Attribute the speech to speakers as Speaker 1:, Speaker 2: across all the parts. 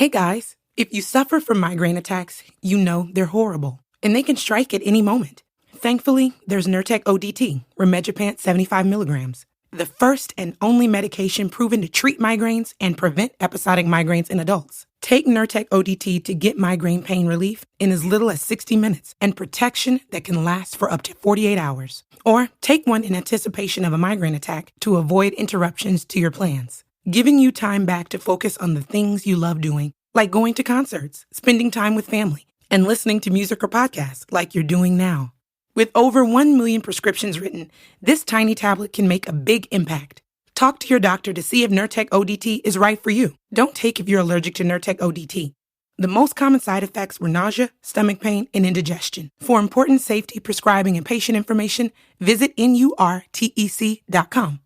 Speaker 1: Hey guys, if you suffer from migraine attacks, you know they're horrible, and they can strike at any moment. Thankfully, there's Nurtec ODT, rimegepant 75 milligrams, the first and only medication proven to treat migraines and prevent episodic migraines in adults. Take Nurtec ODT to get migraine pain relief in as little as 60 minutes and protection that can last for up to 48 hours. Or take one in anticipation of a migraine attack to avoid interruptions to your plans, giving you time back to focus on the things you love doing, like going to concerts, spending time with family, and listening to music or podcasts like you're doing now. With over 1 million prescriptions written, this tiny tablet can make a big impact. Talk to your doctor to see if Nurtec ODT is right for you. Don't take if you're allergic to Nurtec ODT. The most common side effects were nausea, stomach pain, and indigestion. For important safety, prescribing, and patient information, visit NURTEC.com.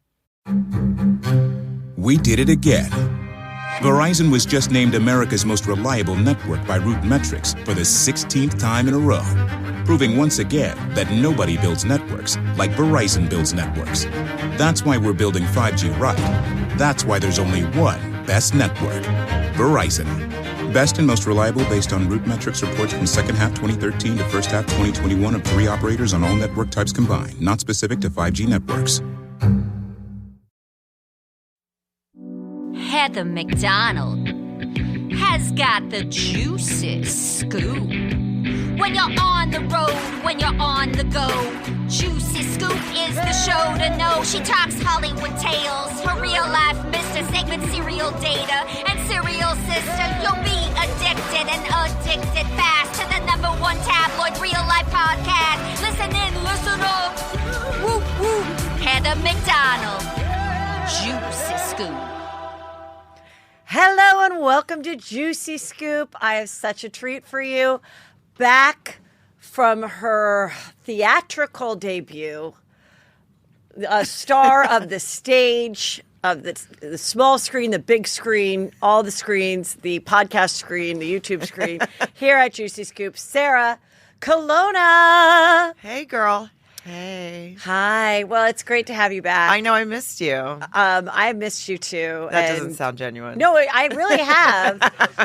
Speaker 2: We did it again. Verizon was just named America's most reliable network by RootMetrics for the 16th time in a row, proving once again that nobody builds networks like Verizon builds networks. That's why we're building 5G right. That's why there's only one best network, Verizon. Best and most reliable based on RootMetrics reports from second half 2013 to first half 2021 of 3 operators on all network types combined, not specific to 5G networks.
Speaker 3: Heather McDonald has got the juiciest scoop. When you're on the road, when you're on the go, Juicy Scoop is the show to know. She talks Hollywood tales, her real life Mr. Segment serial data, and serial sister. You'll be addicted and addicted fast to the #1 tabloid real life podcast. Listen in, listen up. Woo woo. Heather McDonald, Juicy Scoop.
Speaker 4: Hello and welcome to Juicy Scoop. I have such a treat for you. Back from her theatrical debut, a star of the stage, of the small screen, the big screen, all the screens, the podcast screen, the YouTube screen, here at Juicy Scoop, Sarah Colonna.
Speaker 5: Hey, girl. Hey.
Speaker 4: Hi. Well, it's great to have you back.
Speaker 5: I know I missed you.
Speaker 4: I missed you too.
Speaker 5: That doesn't sound genuine.
Speaker 4: No, I really have.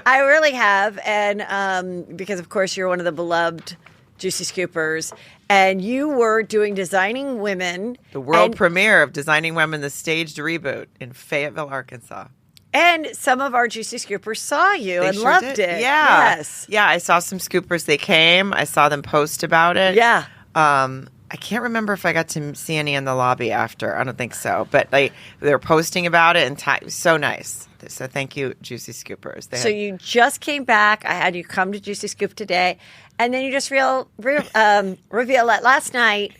Speaker 4: I really have. And because, of course, you're one of the beloved Juicy Scoopers. And you were doing Designing Women.
Speaker 5: The world premiere of Designing Women, the staged reboot in Fayetteville, Arkansas.
Speaker 4: And some of our Juicy Scoopers saw you and
Speaker 5: sure
Speaker 4: loved
Speaker 5: did.
Speaker 4: it.
Speaker 5: Yeah.
Speaker 4: Yes.
Speaker 5: Yeah, I saw some Scoopers. They came. I saw them post about it.
Speaker 4: Yeah.
Speaker 5: I can't remember if I got to see any in the lobby after. I don't think so. But they were posting about it, and it was so nice. So thank you, Juicy Scoopers.
Speaker 4: You just came back. I had you come to Juicy Scoop today. And then you just reveal that last night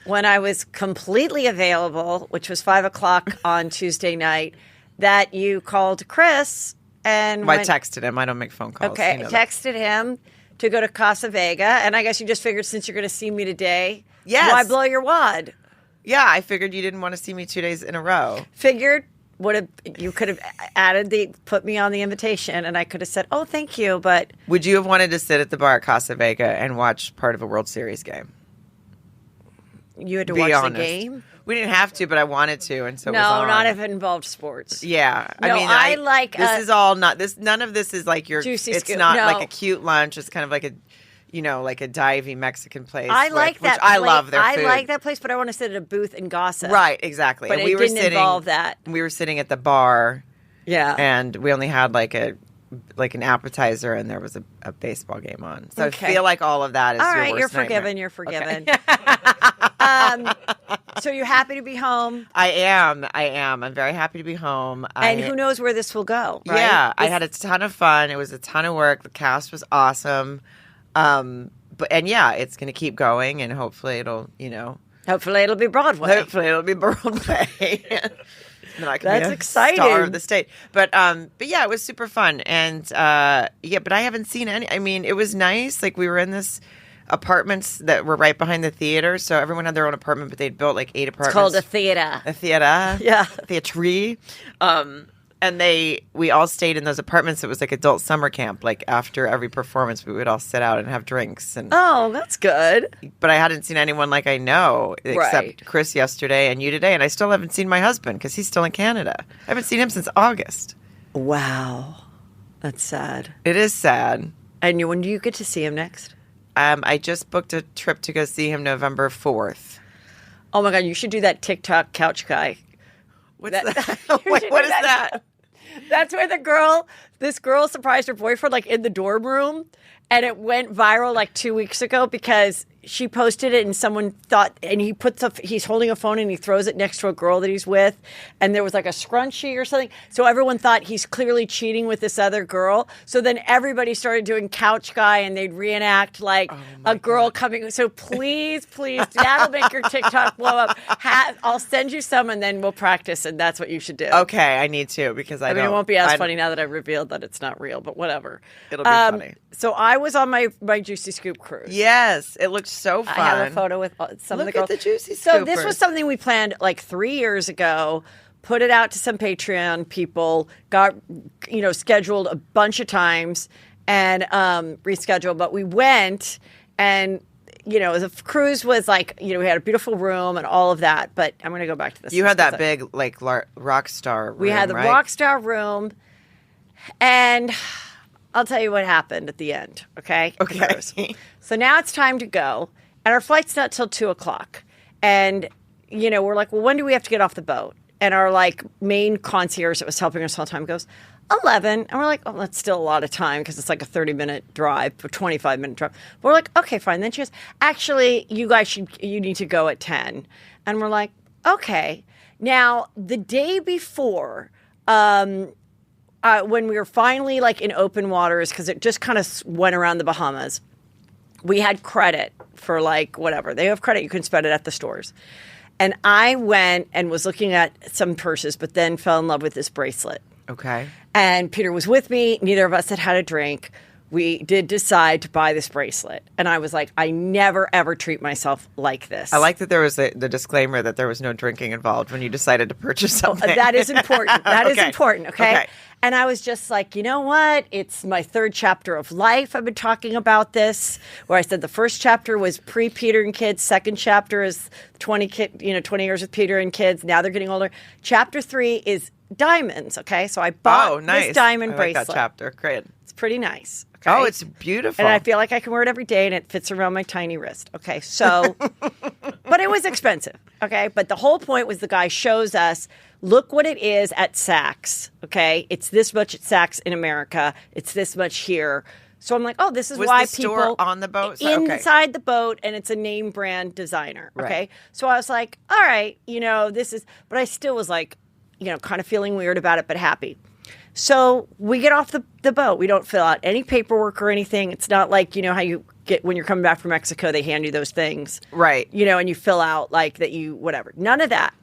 Speaker 4: when I was completely available, which was 5 o'clock on Tuesday night, that you called Chris and
Speaker 5: I texted him. I don't make phone calls.
Speaker 4: Okay, texted him to go to Casa Vega. And I guess you just figured since you're going to see me today,
Speaker 5: yes,
Speaker 4: why blow your wad?
Speaker 5: Yeah, I figured you didn't want to see me 2 days in a row.
Speaker 4: Figured you could have put me on the invitation, and I could have said, "Oh, thank you." But
Speaker 5: would you have wanted to sit at the bar at Casa Vega and watch part of a World Series game?
Speaker 4: You had to watch the game.
Speaker 5: We didn't have to, but I wanted to, and so
Speaker 4: no,
Speaker 5: it was on.
Speaker 4: not if it involved sports.
Speaker 5: Yeah,
Speaker 4: no, I like
Speaker 5: this is all not this. None of this is like your
Speaker 4: Juicy
Speaker 5: It's
Speaker 4: Scoop.
Speaker 5: not
Speaker 4: No.
Speaker 5: like a cute lunch. It's kind of like a, like a divey Mexican place.
Speaker 4: I like that.
Speaker 5: I love their food.
Speaker 4: I like that place, but I want to sit at a booth and gossip.
Speaker 5: Right, exactly.
Speaker 4: But
Speaker 5: and
Speaker 4: it didn't involve that.
Speaker 5: We were sitting at the bar.
Speaker 4: Yeah,
Speaker 5: and we only had like an appetizer, and there was a baseball game on. So
Speaker 4: okay.
Speaker 5: I feel like all of that is
Speaker 4: all
Speaker 5: your
Speaker 4: right.
Speaker 5: worst
Speaker 4: You're forgiven.
Speaker 5: nightmare.
Speaker 4: You're forgiven. So you're happy to be home?
Speaker 5: I am. I'm very happy to be home.
Speaker 4: And who knows where this will go? Right?
Speaker 5: Yeah, I had a ton of fun. It was a ton of work. The cast was awesome. It's going to keep going, and hopefully it'll
Speaker 4: Hopefully it'll be Broadway.
Speaker 5: Hopefully it'll be Broadway.
Speaker 4: That's exciting.
Speaker 5: Star of the state. But yeah, it was super fun. And but I haven't seen any. I mean, it was nice. Like we were in this apartments that were right behind the theater, so everyone had their own apartment, but they'd built like 8 apartments.
Speaker 4: It's called a theater.
Speaker 5: A theater.
Speaker 4: Yeah.
Speaker 5: Theatre. And we all stayed in those apartments. It was like adult summer camp. Like after every performance, we would all sit out and have drinks. And
Speaker 4: oh, that's good.
Speaker 5: But I hadn't seen anyone like I know except
Speaker 4: Right.
Speaker 5: Chris yesterday and you today. And I still haven't seen my husband because he's still in Canada. I haven't seen him since August.
Speaker 4: Wow. That's sad.
Speaker 5: It is sad.
Speaker 4: And when do you get to see him next?
Speaker 5: I just booked a trip to go see him November 4th.
Speaker 4: Oh my God, you should do that TikTok couch guy.
Speaker 5: What's that? Wait, what is that?
Speaker 4: That's where this girl surprised her boyfriend like in the dorm room, and it went viral like 2 weeks ago because she posted it and someone thought, and he's holding a phone and he throws it next to a girl that he's with, and there was like a scrunchie or something. So everyone thought he's clearly cheating with this other girl. So then everybody started doing couch guy and they'd reenact like a girl coming. So please, that'll make your TikTok blow up. I'll send you some and then we'll practice, and that's what you should do.
Speaker 5: Okay, I need to because I
Speaker 4: mean, it won't be as funny now that I've revealed that it's not real, but whatever.
Speaker 5: It'll be funny.
Speaker 4: So I was on my Juicy Scoop cruise.
Speaker 5: Yes, it looked so fun.
Speaker 4: I have a photo with some of the girls.
Speaker 5: Look at the Juicy Scoopers.
Speaker 4: So this was something we planned like 3 years ago, put it out to some Patreon people, got, scheduled a bunch of times and rescheduled. But we went and, the cruise was like, we had a beautiful room and all of that. But I'm going to go back to this.
Speaker 5: You had that big like rock star room,
Speaker 4: we had the rock star room, and I'll tell you what happened at the end, okay?
Speaker 5: Okay.
Speaker 4: So now it's time to go, and our flight's not till 2:00. And, we're like, well, when do we have to get off the boat? And our, like, main concierge that was helping us all the time goes, 11. And we're like, oh, that's still a lot of time because it's like a 30-minute drive, a 25-minute drive. But we're like, okay, fine. Then she goes, actually, you guys you need to go at 10. And we're like, okay. Now, the day before, when we were finally like in open waters, because it just kind of went around the Bahamas, we had credit for like whatever. They have credit. You can spend it at the stores. And I went and was looking at some purses, but then fell in love with this bracelet.
Speaker 5: Okay.
Speaker 4: And Peter was with me. Neither of us had a drink. We did decide to buy this bracelet. And I was like, I never, ever treat myself like this.
Speaker 5: I like that there was the disclaimer that there was no drinking involved when you decided to purchase something.
Speaker 4: That is important. That is important, okay?
Speaker 5: Okay.
Speaker 4: And I was just like, you know what? It's my third chapter of life. I've been talking about this, where I said the first chapter was pre-Peter and kids. Second chapter is 20 years with Peter and kids. Now they're getting older. Chapter 3 is diamonds, okay? So I bought this diamond bracelet.
Speaker 5: That chapter. Great.
Speaker 4: It's pretty nice. Okay?
Speaker 5: Oh, it's beautiful.
Speaker 4: And I feel like I can wear it every day, and it fits around my tiny wrist. Okay, so, but it was expensive. Okay, but the whole point was the guy shows us, look what it is at Saks. Okay, it's this much at Saks in America. It's this much here. So I'm like, oh, this is
Speaker 5: was
Speaker 4: why
Speaker 5: the
Speaker 4: people
Speaker 5: store on the boat
Speaker 4: inside the boat, and it's a name brand designer. Okay,
Speaker 5: right.
Speaker 4: So I was like, all right, this is, but I still was like, kind of feeling weird about it, but happy. So we get off the boat. We don't fill out any paperwork or anything. It's not like, how you get when you're coming back from Mexico, they hand you those things.
Speaker 5: Right.
Speaker 4: And you fill out like that whatever. None of that.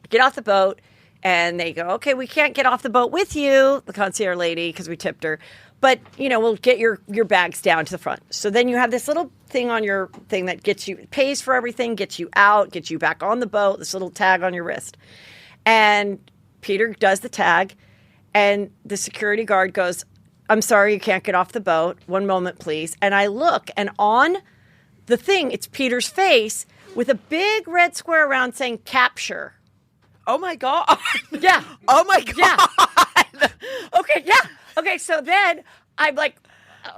Speaker 4: Get off the boat and they go, okay, we can't get off the boat with you, the concierge lady, because we tipped her. But, we'll get your bags down to the front. So then you have this little thing on your thing that pays for everything, gets you out, gets you back on the boat, this little tag on your wrist. And Peter does the tag. And the security guard goes, I'm sorry, you can't get off the boat. One moment, please. And I look, and on the thing, it's Peter's face with a big red square around saying capture.
Speaker 5: Oh, my God.
Speaker 4: Yeah.
Speaker 5: Oh, my God.
Speaker 4: Yeah. Okay, yeah. Okay, so then I'm like,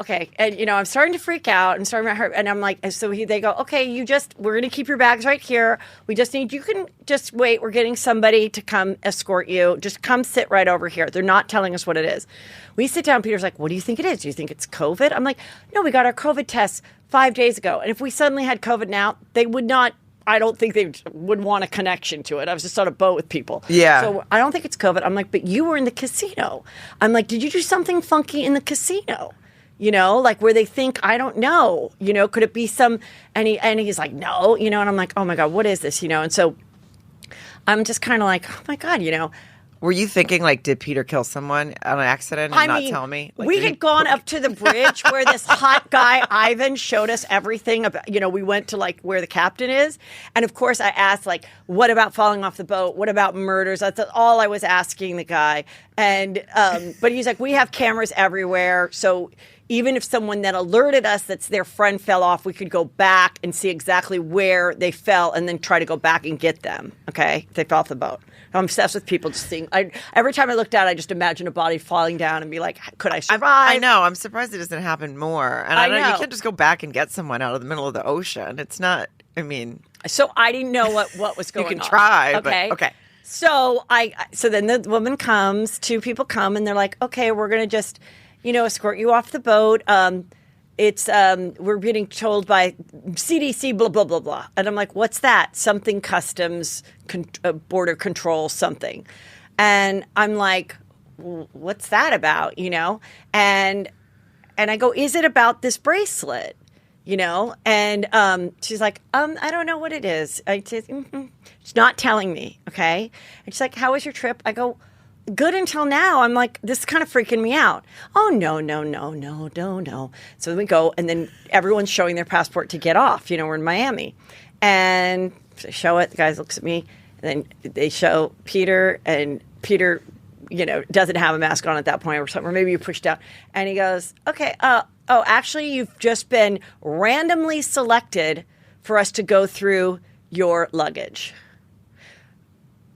Speaker 4: okay. And, I'm starting to freak out. I'm starting to hurt. And I'm like, so they go, okay, we're going to keep your bags right here. We just need, you can just wait. We're getting somebody to come escort you. Just come sit right over here. They're not telling us what it is. We sit down. Peter's like, what do you think it is? Do you think it's COVID? I'm like, no, we got our COVID tests 5 days ago. And if we suddenly had COVID now, they would not, I don't think they would want a connection to it. I was just on a boat with people.
Speaker 5: Yeah.
Speaker 4: So I don't think it's COVID. I'm like, but you were in the casino. I'm like, did you do something funky in the casino? Like where they think, I don't know, could it be some, and he's like, no, and I'm like, oh my God, what is this, and so I'm just kind of like, oh my God,
Speaker 5: Were you thinking, like, did Peter kill someone on an accident and not tell me? Like,
Speaker 4: we had gone up to the bridge where this hot guy, Ivan, showed us everything about, we went to, like, where the captain is. And, of course, I asked, like, what about falling off the boat? What about murders? That's all I was asking the guy. And, but he's like, we have cameras everywhere. So even if someone that alerted us that their friend fell off, we could go back and see exactly where they fell and then try to go back and get them, okay? If they fell off the boat. I'm obsessed with people just seeing. Every time I look down, I just imagine a body falling down and be like, could I survive?
Speaker 5: I know. I'm surprised it doesn't happen more. And I know you can't just go back and get someone out of the middle of the ocean. It's not. I mean,
Speaker 4: so I didn't know what was going on.
Speaker 5: You can try.
Speaker 4: Okay.
Speaker 5: But, okay.
Speaker 4: So then the woman comes. 2 people come and they're like, okay, we're gonna just, escort you off the boat. We're getting told by CDC, blah, blah, blah, blah. And I'm like, what's that? Something customs, border control, something. And I'm like, what's that about, And I go, is it about this bracelet, And she's like, I don't know what it is. She's not telling me, okay? And she's like, how was your trip? I go, good until now. I'm like, this is kind of freaking me out. Oh, no. So then we go, and then everyone's showing their passport to get off. We're in Miami. And they show it. The guy looks at me, and then they show Peter, and Peter, doesn't have a mask on at that point or something, or maybe you pushed out. And he goes, okay, actually, you've just been randomly selected for us to go through your luggage.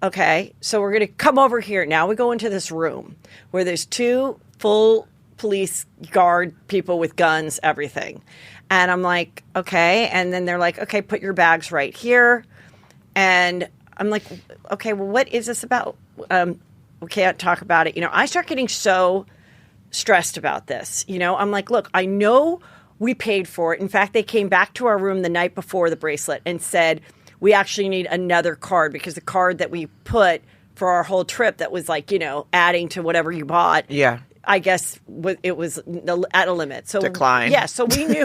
Speaker 4: Okay, so we're going to come over here. Now we go into this room where there's 2 full police guard people with guns, everything. And I'm like, okay. And then they're like, okay, put your bags right here. And I'm like, okay, well, what is this about? We can't talk about it. I start getting so stressed about this. I'm like, look, I know we paid for it. In fact, they came back to our room the night before the bracelet and said, we actually need another card because the card that we put for our whole trip that was like, adding to whatever you bought. Yeah. I guess it was at a limit. So
Speaker 5: decline.
Speaker 4: Yeah. So we knew.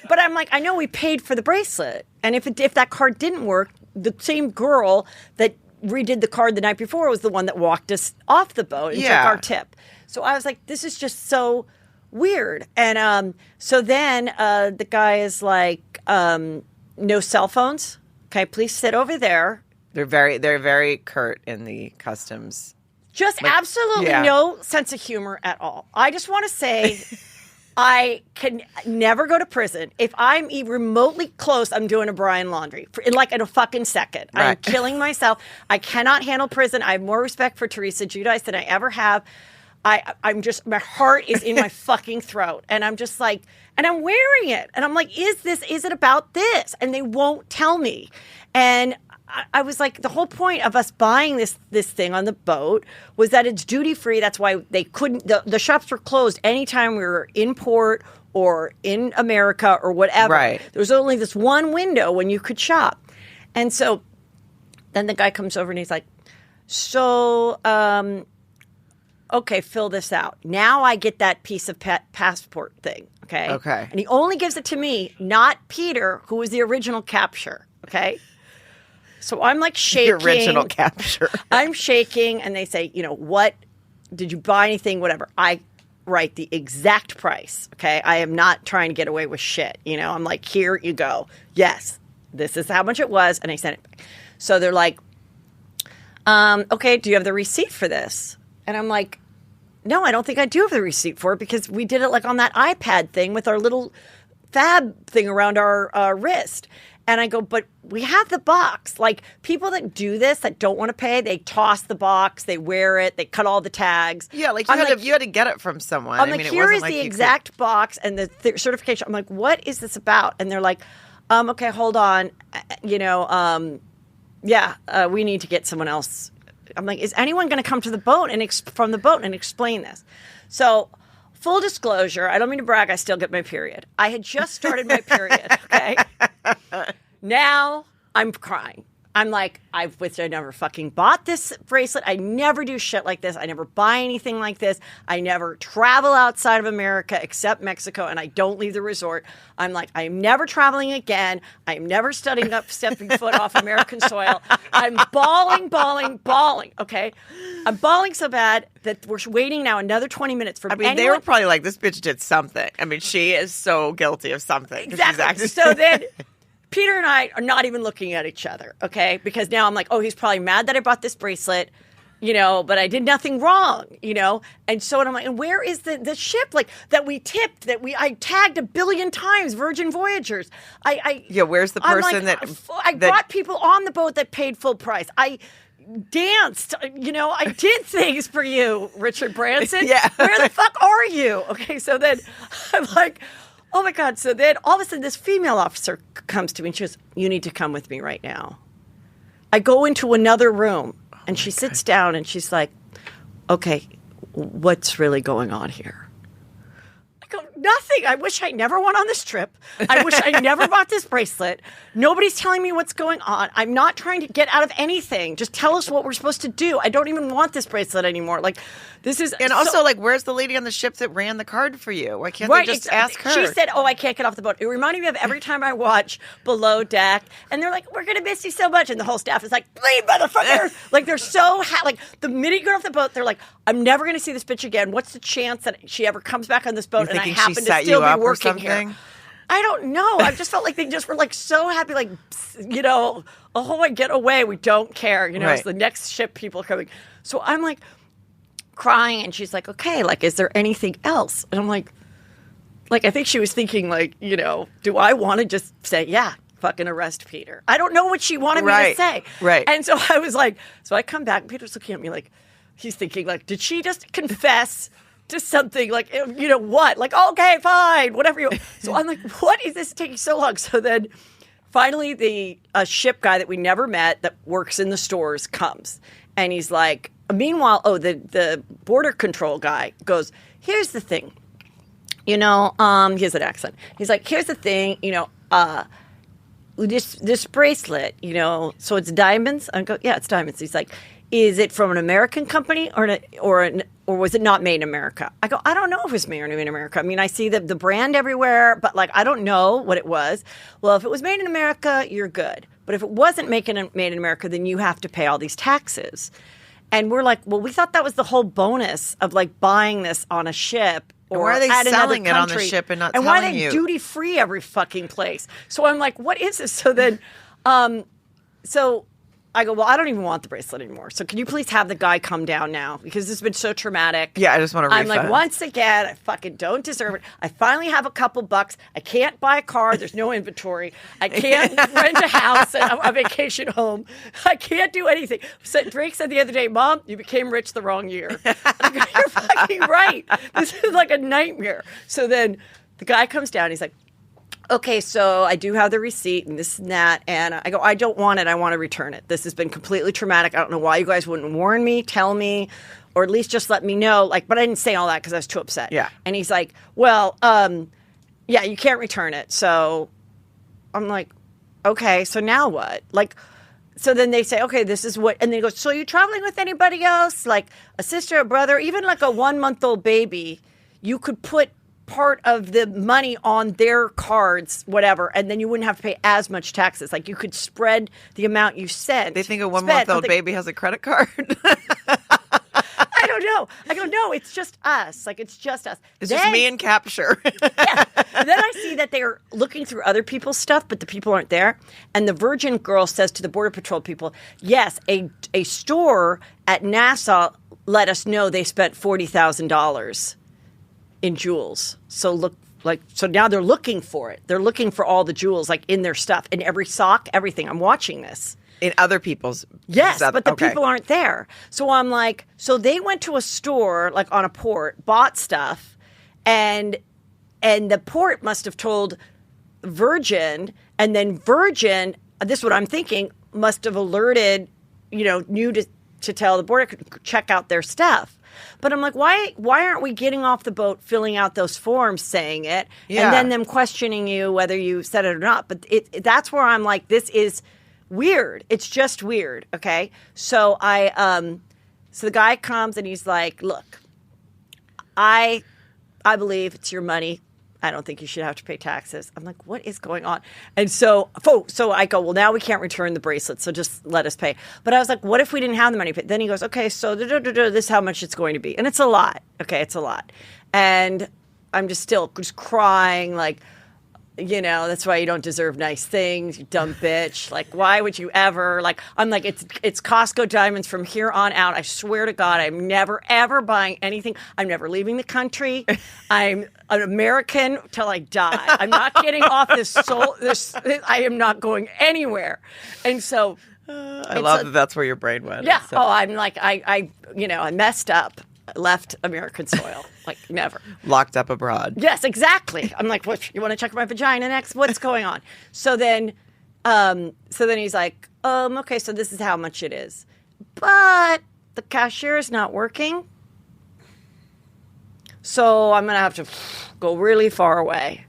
Speaker 4: But I'm like, I know we paid for the bracelet. And if that card didn't work, the same girl that redid the card the night before was the one that walked us off the boat and took our tip. So I was like, this is just so weird. And so then the guy is like, no cell phones. Okay, please sit over there.
Speaker 5: They're very curt in the customs.
Speaker 4: Just absolutely no sense of humor at all. I just want to say I can never go to prison. If I'm remotely close, I'm doing a Brian Laundrie in a fucking second. Right. I'm killing myself. I cannot handle prison. I have more respect for Teresa Giudice than I ever have. I'm just, my heart is in my fucking throat. And I'm just like, and I'm wearing it. And I'm like, is it about this? And they won't tell me. And I was like, the whole point of us buying this thing on the boat was that it's duty free. That's why they couldn't, the shops were closed anytime we were in port or in America or whatever.
Speaker 5: Right.
Speaker 4: There was only this one window when you could shop. And so then the guy comes over and he's like, so, okay, fill this out. Now I get that piece of passport thing, okay?
Speaker 5: Okay.
Speaker 4: And he only gives it to me, not Peter, who was the original capture, okay? So I'm like shaking.
Speaker 5: The original capture.
Speaker 4: I'm shaking, and they say, what? Did you buy anything? Whatever. I write the exact price, okay? I am not trying to get away with shit, I'm like, here you go. Yes, this is how much it was, and I sent it back. So they're like, okay, do you have the receipt for this? And I'm like, no, I don't think I do have the receipt for it because we did it like on that iPad thing with our little fab thing around our wrist. And I go, but we have the box. Like people that do this, that don't want to pay, they toss the box, they wear it, they cut all the tags.
Speaker 5: Yeah, like you had to get it from someone.
Speaker 4: I'm like, here is the exact box and the certification. I'm like, what is this about? And they're like, okay, hold on. We need to get someone else. I'm like, is anyone going to come to the boat from the boat and explain this? So, full disclosure, I don't mean to brag, I still get my period. I had just started my period, okay? Now I'm crying. I'm like, I never fucking bought this bracelet. I never do shit like this. I never buy anything like this. I never travel outside of America except Mexico, and I don't leave the resort. I'm like, I'm never traveling again. I'm never stepping foot off American soil. I'm bawling, okay? I'm bawling so bad that we're waiting now another 20 minutes for anyone.
Speaker 5: They were probably like, this bitch did something. I mean, she is so guilty of something.
Speaker 4: Exactly. So then Peter and I are not even looking at each other, okay? Because now I'm like, oh, he's probably mad that I bought this bracelet. but I did nothing wrong, And so I'm like, and where is the ship like that we tipped, I tagged 1 billion times, Virgin Voyagers.
Speaker 5: Where's the person
Speaker 4: I brought people on the boat that paid full price. I danced, I did things for you, Richard Branson.
Speaker 5: Yeah.
Speaker 4: Where the fuck are you? Okay, so then I'm like, oh my God. So then all of a sudden this female officer comes to me and she goes, you need to come with me right now. I go into another room and she sits down and she's like, okay, what's really going on here? I go, nothing. I wish I never went on this trip. I wish I never bought this bracelet. Nobody's telling me what's going on. I'm not trying to get out of anything. Just tell us what we're supposed to do. I don't even want this bracelet anymore. Like, this is...
Speaker 5: And also, where's the lady on the ship that ran the card for you? Why can't they just ask her?
Speaker 4: She said, I can't get off the boat. It reminded me of every time I watch Below Deck, and they're like, we're going to miss you so much. And the whole staff is like, leave, motherfucker. Like, they're so... the minute you get off the boat, they're like, I'm never going to see this bitch again. What's the chance that she ever comes back on this boat and I happen to still be working here? I don't know. I just felt like they just were so happy, I get away. We don't care.
Speaker 5: Right.
Speaker 4: It's the next ship people are coming. So I'm like crying and she's like, okay, is there anything else? And I'm like, I think she was thinking do I want to just say, yeah, fucking arrest Peter? I don't know what she wanted me to say.
Speaker 5: Right.
Speaker 4: And so I was like, so I come back and Peter's looking at me he's thinking did she just confess to something what? Okay, fine, whatever So I'm like, what is this taking so long? So then finally the ship guy that we never met that works in the stores comes. And he's like, meanwhile, the border control guy goes, here's the thing. He has an accent. He's like, here's the thing, this bracelet, so it's diamonds? I go, yeah, it's diamonds. He's like, is it from an American company or was it not made in America? I go, I don't know if it's made in America. I mean, I see the brand everywhere, but I don't know what it was. Well, if it was made in America, you're good. But if it wasn't made in America, then you have to pay all these taxes. And we're like, well, we thought that was the whole bonus of buying this on a ship. Or
Speaker 5: why are they
Speaker 4: at
Speaker 5: selling it
Speaker 4: country,
Speaker 5: on the ship and not
Speaker 4: telling
Speaker 5: you? And
Speaker 4: why are they duty free every fucking place? So I'm like, what is this? So then, so I go, well, I don't even want the bracelet anymore. So can you please have the guy come down now? Because this has been so traumatic.
Speaker 5: Yeah, I just want to refund.
Speaker 4: I'm like, once again, I fucking don't deserve it. I finally have a couple bucks. I can't buy a car. There's no inventory. I can't rent a house at a vacation home. I can't do anything. So Drake said the other day, Mom, you became rich the wrong year. I go, you're fucking right. This is like a nightmare. So then the guy comes down. He's like, okay, so I do have the receipt and this and that. And I go, I don't want it. I want to return it. This has been completely traumatic. I don't know why you guys wouldn't warn me, tell me, or at least just let me know. But I didn't say all that because I was too upset.
Speaker 5: Yeah.
Speaker 4: And he's like, well, yeah, you can't return it. So I'm like, okay, so now what? So then they say, okay, this is what, and they go, so you're traveling with anybody else? Like a sister, a brother, even like a 1-month-old baby, you could put part of the money on their cards, whatever, and then you wouldn't have to pay as much taxes. You could spread the amount you sent.
Speaker 5: They think a 1-month-old baby has a credit card?
Speaker 4: I don't know. I go, no, it's just us. It's just us.
Speaker 5: It's just me and Capture.
Speaker 4: Yeah. And then I see that they're looking through other people's stuff, but the people aren't there. And the Virgin girl says to the Border Patrol people, yes, a store at Nassau let us know they spent $40,000 in jewels. So so now they're looking for it. They're looking for all the jewels in their stuff, in every sock, everything. I'm watching this.
Speaker 5: In other people's
Speaker 4: yes,
Speaker 5: stuff.
Speaker 4: But the people aren't there. So I'm like, so they went to a store on a port, bought stuff, and the port must have told Virgin, and then Virgin, this is what I'm thinking, must have alerted, knew to tell the border check out their stuff. But I'm like, why aren't we getting off the boat, filling out those forms, saying it, and then them questioning you whether you said it or not? But that's where I'm like, this is weird. It's just weird. Okay. So so the guy comes and he's like, look, I believe it's your money. I don't think you should have to pay taxes. I'm like, what is going on? And so I go, well, now we can't return the bracelet, so just let us pay. But I was like, what if we didn't have the money? Then he goes, okay, so this is how much it's going to be. And it's a lot. Okay, it's a lot. And I'm just crying, You know, that's why you don't deserve nice things, you dumb bitch. Like, why would you ever? Like, I'm like, it's Costco diamonds from here on out. I swear to God, I'm never, ever buying anything. I'm never leaving the country. I'm an American till I die. I'm not getting off this I am not going anywhere. And so...
Speaker 5: I love that that's where your brain went.
Speaker 4: Yeah.
Speaker 5: So.
Speaker 4: Oh, I'm like, I messed up. Left American soil, like never.
Speaker 5: Locked up abroad.
Speaker 4: Yes, exactly. I'm like, what? You want to check my vagina next? What's going on? So then he's like, okay, so this is how much it is, but the cashier is not working, so I'm gonna have to go really far away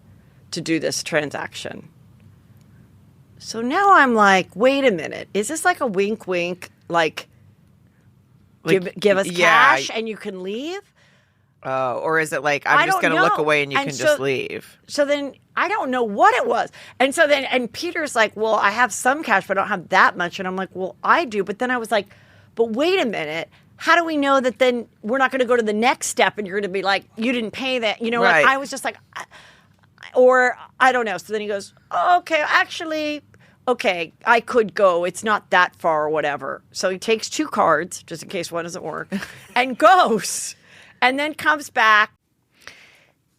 Speaker 4: to do this transaction. So now I'm like, wait a minute, is this like a wink, wink, like? Give us cash and you can leave?
Speaker 5: Or is it like, I'm just going to look away and you can just leave?
Speaker 4: So then I don't know what it was. And so then, and Peter's like, well, I have some cash, but I don't have that much. And I'm like, well, I do. But then I was like, but wait a minute. How do we know that then we're not going to go to the next step and you're going to be like, you didn't pay that? You know,
Speaker 5: right.
Speaker 4: Like I was just like, or I don't know. So then he goes, oh, okay, actually... okay, I could go. It's not that far or whatever. So he takes 2 cards, just in case one doesn't work, and goes. And then comes back.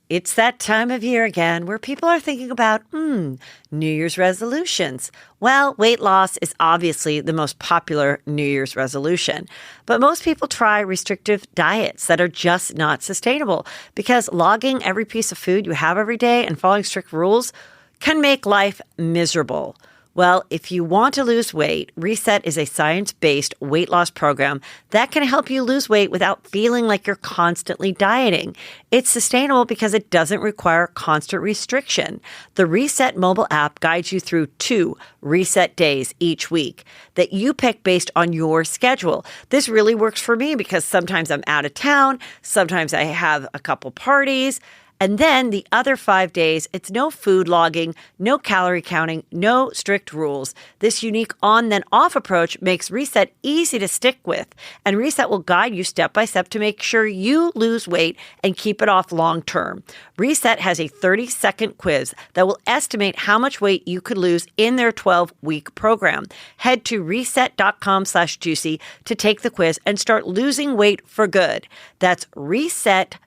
Speaker 4: It's that time of year again where people are thinking about, New Year's resolutions. Well, weight loss is obviously the most popular New Year's resolution. But most people try restrictive diets that are just not sustainable because logging every piece of food you have every day and following strict rules can make life miserable. Well, if you want to lose weight, Reset is a science-based weight loss program that can help you lose weight without feeling like you're constantly dieting. It's sustainable because it doesn't require constant restriction. The Reset mobile app guides you through 2 reset days each week that you pick based on your schedule. This really works for me because sometimes I'm out of town, sometimes I have a couple parties. And then the other 5 days, it's no food logging, no calorie counting, no strict rules. This unique on then off approach makes Reset easy to stick with. And Reset will guide you step by step to make sure you lose weight and keep it off long term. Reset has a 30-second quiz that will estimate how much weight you could lose in their 12-week program. Head to reset.com/juicy to take the quiz and start losing weight for good. That's reset.com/juicy.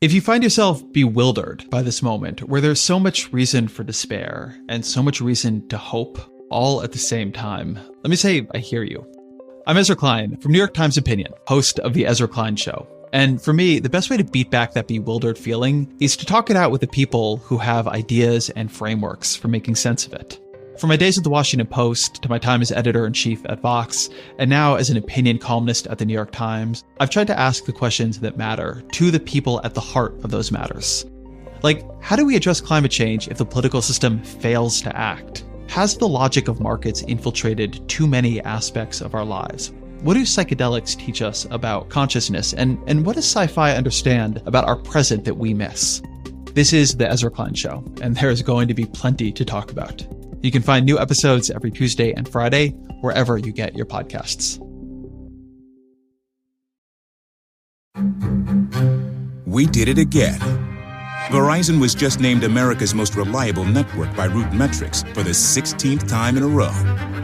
Speaker 6: If you find yourself bewildered by this moment where there's so much reason for despair and so much reason to hope all at the same time, let me say I hear you. I'm Ezra Klein from New York Times Opinion, host of The Ezra Klein Show. And for me, the best way to beat back that bewildered feeling is to talk it out with the people who have ideas and frameworks for making sense of it. From my days at the Washington Post to my time as editor-in-chief at Vox, and now as an opinion columnist at the New York Times, I've tried to ask the questions that matter to the people at the heart of those matters. Like, how do we address climate change if the political system fails to act? Has the logic of markets infiltrated too many aspects of our lives? What do psychedelics teach us about consciousness? And what does sci-fi understand about our present that we miss? This is The Ezra Klein Show, and there is going to be plenty to talk about. You can find new episodes every Tuesday and Friday, wherever you get your podcasts.
Speaker 2: We did it again. Verizon was just named America's most reliable network by Root Metrics for the 16th time in a row,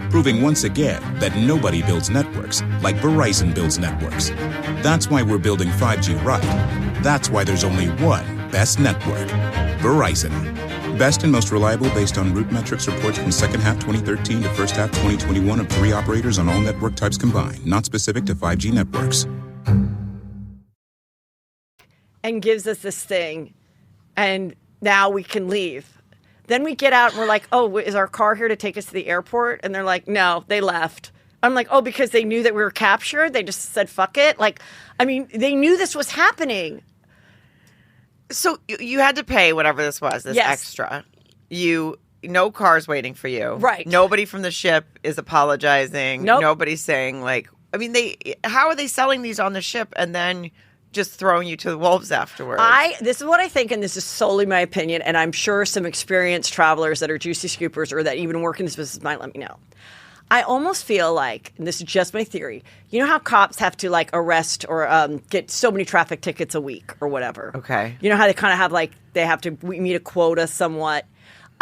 Speaker 2: proving once again that nobody builds networks like Verizon builds networks. That's why we're building 5G right. That's why there's only one best network, Verizon. Best and most reliable based on Root Metrics reports from second half 2013 to first half 2021 of 3 operators on all network types combined, not specific to 5G networks.
Speaker 4: And gives us this thing, and now we can leave. Then we get out and we're like, oh, is our car here to take us to the airport? And they're like, no, they left. I'm like, oh, because they knew that we were captured? They just said, fuck it? Like, I mean, they knew this was happening.
Speaker 5: So you had to pay whatever this was, this extra. No car's waiting for you.
Speaker 4: Right.
Speaker 5: Nobody from the ship is apologizing.
Speaker 4: Nope.
Speaker 5: Nobody's saying, like, I mean, how are they selling these on the ship and then just throwing you to the wolves afterwards?
Speaker 4: This is what I think, and this is solely my opinion, and I'm sure some experienced travelers that are juicy scoopers or that even work in this business might let me know. I almost feel like, and this is just my theory, you know how cops have to like arrest or get so many traffic tickets a week or whatever?
Speaker 5: Okay.
Speaker 4: You know how they kind of have like, they have to meet a quota somewhat.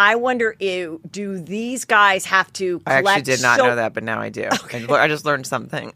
Speaker 4: I wonder, do these guys have to collect...
Speaker 5: I actually did not know that, but now I do. Okay. I just learned something.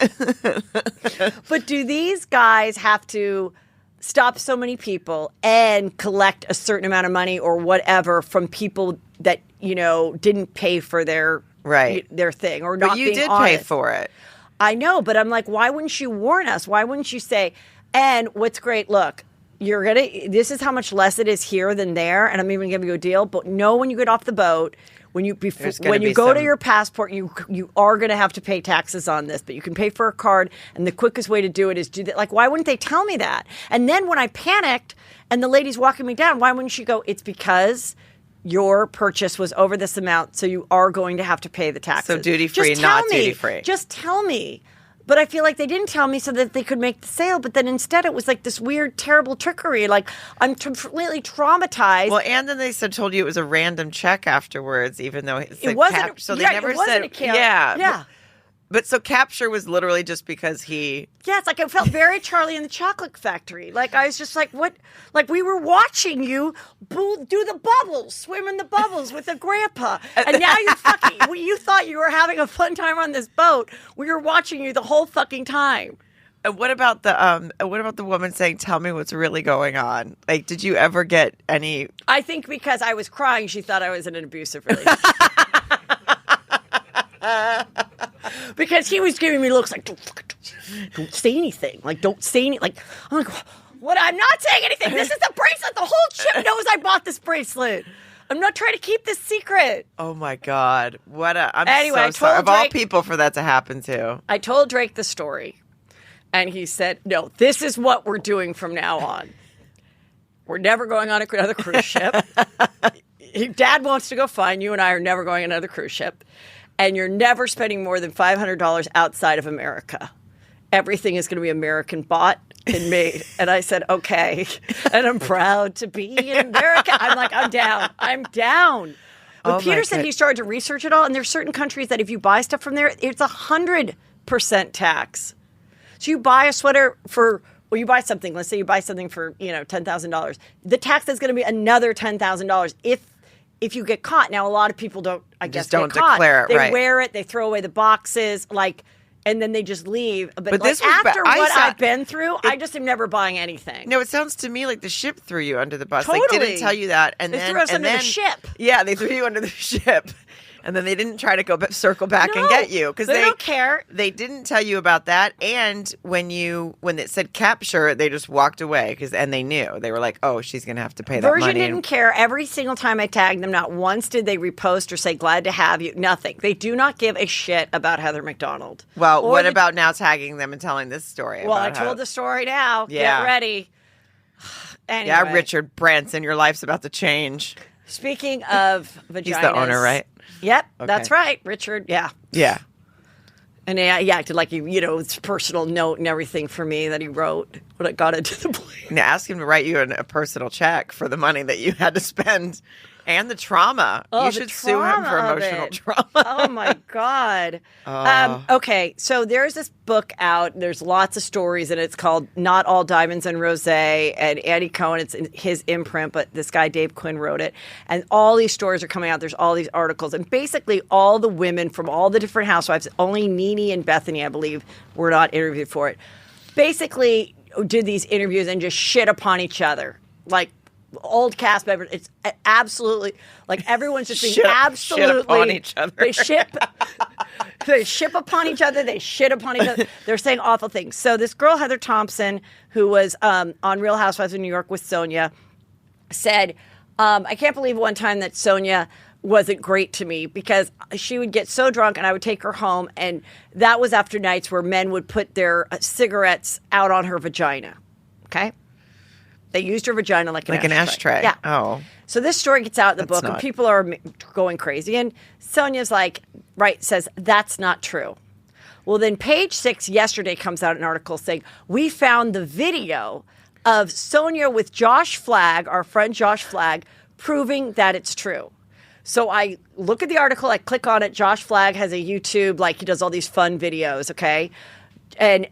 Speaker 4: But do these guys have to stop so many people and collect a certain amount of money or whatever from people that, you know, didn't pay for their thing or not
Speaker 5: But you
Speaker 4: being
Speaker 5: did
Speaker 4: honest?
Speaker 5: pay for it.
Speaker 4: I know, but I'm like, why wouldn't you warn us? Why wouldn't you say, and what's great, look, this is how much less it is here than there, and I'm even giving you a deal, but know when you get off the boat, when you go to your passport, you are going to have to pay taxes on this, but you can pay for a card, and the quickest way to do it is do that. Like, why wouldn't they tell me that? And then when I panicked and the lady's walking me down, why wouldn't she go, it's because your purchase was over this amount, so you are going to have to pay the taxes.
Speaker 5: So duty-free, not duty-free.
Speaker 4: Just tell me. But I feel like they didn't tell me so that they could make the sale. But then instead it was like this weird, terrible trickery. Like, I'm completely traumatized.
Speaker 5: Well, and then they told you it was a random check afterwards, even though
Speaker 4: it wasn't.
Speaker 5: So they never said.
Speaker 4: Yeah.
Speaker 5: But so capture was literally just because he...
Speaker 4: Yeah, it's like I felt very Charlie and the Chocolate Factory. Like, I was just like, what? Like, we were watching you do the bubbles, swim in the bubbles with a grandpa. And now you're fucking... You thought you were having a fun time on this boat. We were watching you the whole fucking time.
Speaker 5: And what about the woman saying, tell me what's really going on? Like, did you ever get any...
Speaker 4: I think because I was crying, she thought I was in an abusive relationship. Because he was giving me looks like, don't say anything. Like, don't say anything. Like, I'm like, what? I'm not saying anything. This is the bracelet. The whole ship knows I bought this bracelet. I'm not trying to keep this secret.
Speaker 5: Oh, my God.
Speaker 4: Anyway,
Speaker 5: so sorry. Of all people for that to happen to.
Speaker 4: I told Drake the story. And he said, no, this is what we're doing from now on. We're never going on another cruise ship. Dad wants to go fine. You and I are never going on another cruise ship. And you're never spending more than $500 outside of America. Everything is going to be American bought and made. And I said, okay. And I'm proud to be in America. I'm like, I'm down. I'm down. But Peter said he started to research it all. And there's certain countries that if you buy stuff from there, it's 100% tax. So you buy a sweater you buy something. Let's say you buy something for, $10,000. The tax is going to be another $10,000 if you get caught. Now, a lot of people don't
Speaker 5: declare it,
Speaker 4: They
Speaker 5: right.
Speaker 4: wear it, they throw away the boxes, and then they just leave. But this after what I've been through, I just am never buying anything.
Speaker 5: No, it sounds to me like the ship threw you under the bus.
Speaker 4: Totally.
Speaker 5: Like, didn't tell you that. And
Speaker 4: they
Speaker 5: then,
Speaker 4: threw us under the ship.
Speaker 5: Yeah, they threw you under the ship. And then they didn't try to circle back and get you. Because
Speaker 4: they don't care.
Speaker 5: They didn't tell you about that. And when it said capture, they just walked away. And they knew. They were like, oh, she's going to have to pay that money.
Speaker 4: Virgin didn't care. Every single time I tagged them, not once did they repost or say, glad to have you. Nothing. They do not give a shit about Heather McDonald.
Speaker 5: Well, what about now tagging them and telling this story?
Speaker 4: Well, I told the story now.
Speaker 5: Yeah.
Speaker 4: Get ready. Anyway.
Speaker 5: Yeah, Richard Branson, your life's about to change.
Speaker 4: Speaking of vaginas.
Speaker 5: He's the owner, right?
Speaker 4: Yep,
Speaker 5: Okay.
Speaker 4: That's right, Richard. Yeah.
Speaker 5: Yeah.
Speaker 4: And he acted like it's personal note and everything for me that he wrote when I got into the plane.
Speaker 5: Now ask him to write you a personal check for the money that you had to spend and the trauma.
Speaker 4: Oh,
Speaker 5: you should sue him for emotional trauma.
Speaker 4: Oh, my God. Okay, so there's this book out. There's lots of stories, and it's called Not All Diamonds and Rosé, and Andy Cohen, it's in his imprint, but this guy Dave Quinn wrote it. And all these stories are coming out. There's all these articles. And basically all the women from all the different housewives, only Nene and Bethany, I believe, were not interviewed for it, basically did these interviews and just shit upon each other. Like, old cast members, it's absolutely like everyone's just being absolutely
Speaker 5: shit upon each other.
Speaker 4: They ship upon each other. They shit upon each other. They're saying awful things. So this girl Heather Thompson, who was on Real Housewives of New York with Sonia, said, "I can't believe one time that Sonia wasn't great to me because she would get so drunk and I would take her home, and that was after nights where men would put their cigarettes out on her vagina." Okay. They used her vagina like an ashtray. Yeah.
Speaker 5: Oh.
Speaker 4: So this story gets out in the book,
Speaker 5: not...
Speaker 4: and people are going crazy. And Sonia's says, that's not true. Well, then Page 6 yesterday comes out an article saying, we found the video of Sonia with Josh Flagg, our friend Josh Flagg, proving that it's true. So I look at the article, I click on it. Josh Flagg has a YouTube, like he does all these fun videos, okay? And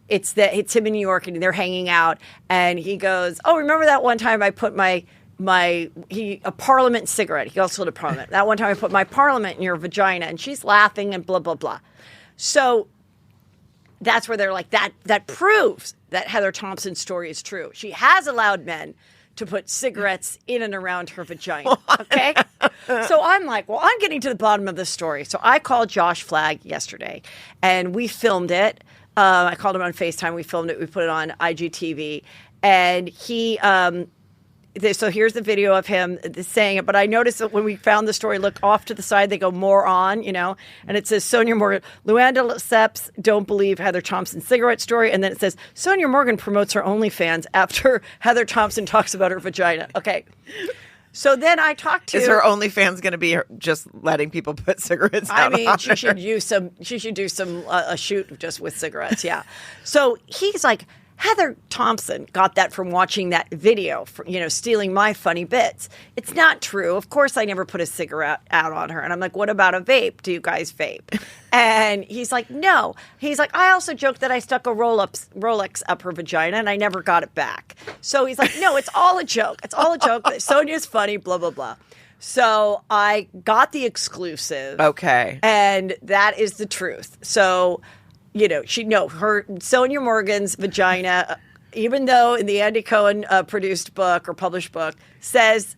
Speaker 4: it's him in New York, and they're hanging out, and he goes, "Oh, remember that one time I put a Parliament cigarette?" He also did a Parliament. "That one time I put my Parliament in your vagina," and she's laughing and blah blah blah. So that's where they're like, that proves that Heather Thompson's story is true. She has allowed men to put cigarettes in and around her vagina. Okay? So I'm like, well, I'm getting to the bottom of this story. So I called Josh Flagg yesterday, and we filmed it. I called him on FaceTime. We filmed it. We put it on IGTV. And he so here's the video of him saying it. But I noticed that when we found the story, look off to the side, they go more on, and it says Sonia Morgan, Luanda Lesseps don't believe Heather Thompson's cigarette story. And then it says Sonia Morgan promotes her OnlyFans after Heather Thompson talks about her vagina. Okay. So then I talked to...
Speaker 5: Is her OnlyFans going to be just letting people put cigarettes out?
Speaker 4: I mean, she should do some a shoot just with cigarettes, yeah. So he's like, Heather Thompson got that from watching that video, stealing my funny bits. It's not true. Of course, I never put a cigarette out on her. And I'm like, what about a vape? Do you guys vape? And he's like, no. He's like, I also joked that I stuck a Rolex up her vagina and I never got it back. So he's like, no, it's all a joke. It's all a joke. Sonia's funny, blah, blah, blah. So I got the exclusive.
Speaker 5: Okay.
Speaker 4: And that is the truth. So... her Sonia Morgan's vagina, even though in the Andy Cohen produced book or published book, says,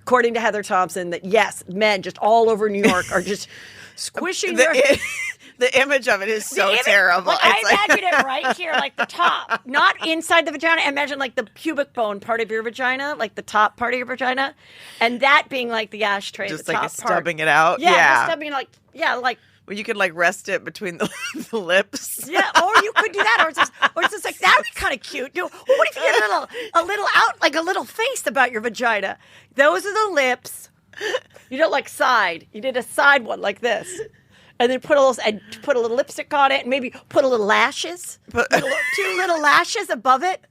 Speaker 4: according to Heather Thompson, that yes, men just all over New York are just squishing
Speaker 5: the image of it is so terrible.
Speaker 4: Like, I imagine it right here, like the top, not inside the vagina. I imagine like the pubic bone part of your vagina, like the top part of your vagina, and that being like the ashtray,
Speaker 5: just
Speaker 4: the
Speaker 5: like
Speaker 4: top
Speaker 5: stubbing
Speaker 4: part.
Speaker 5: it out.
Speaker 4: Yeah, stubbing like
Speaker 5: Well, you could rest it between the lips.
Speaker 4: Yeah, or you could do that, or it's just like that would be kind of cute. What if you get a little out, like a little face about your vagina? Those are the lips. You don't like side. You did a side one like this, and then put a little lipstick on it, and maybe put a little lashes, two little lashes above it.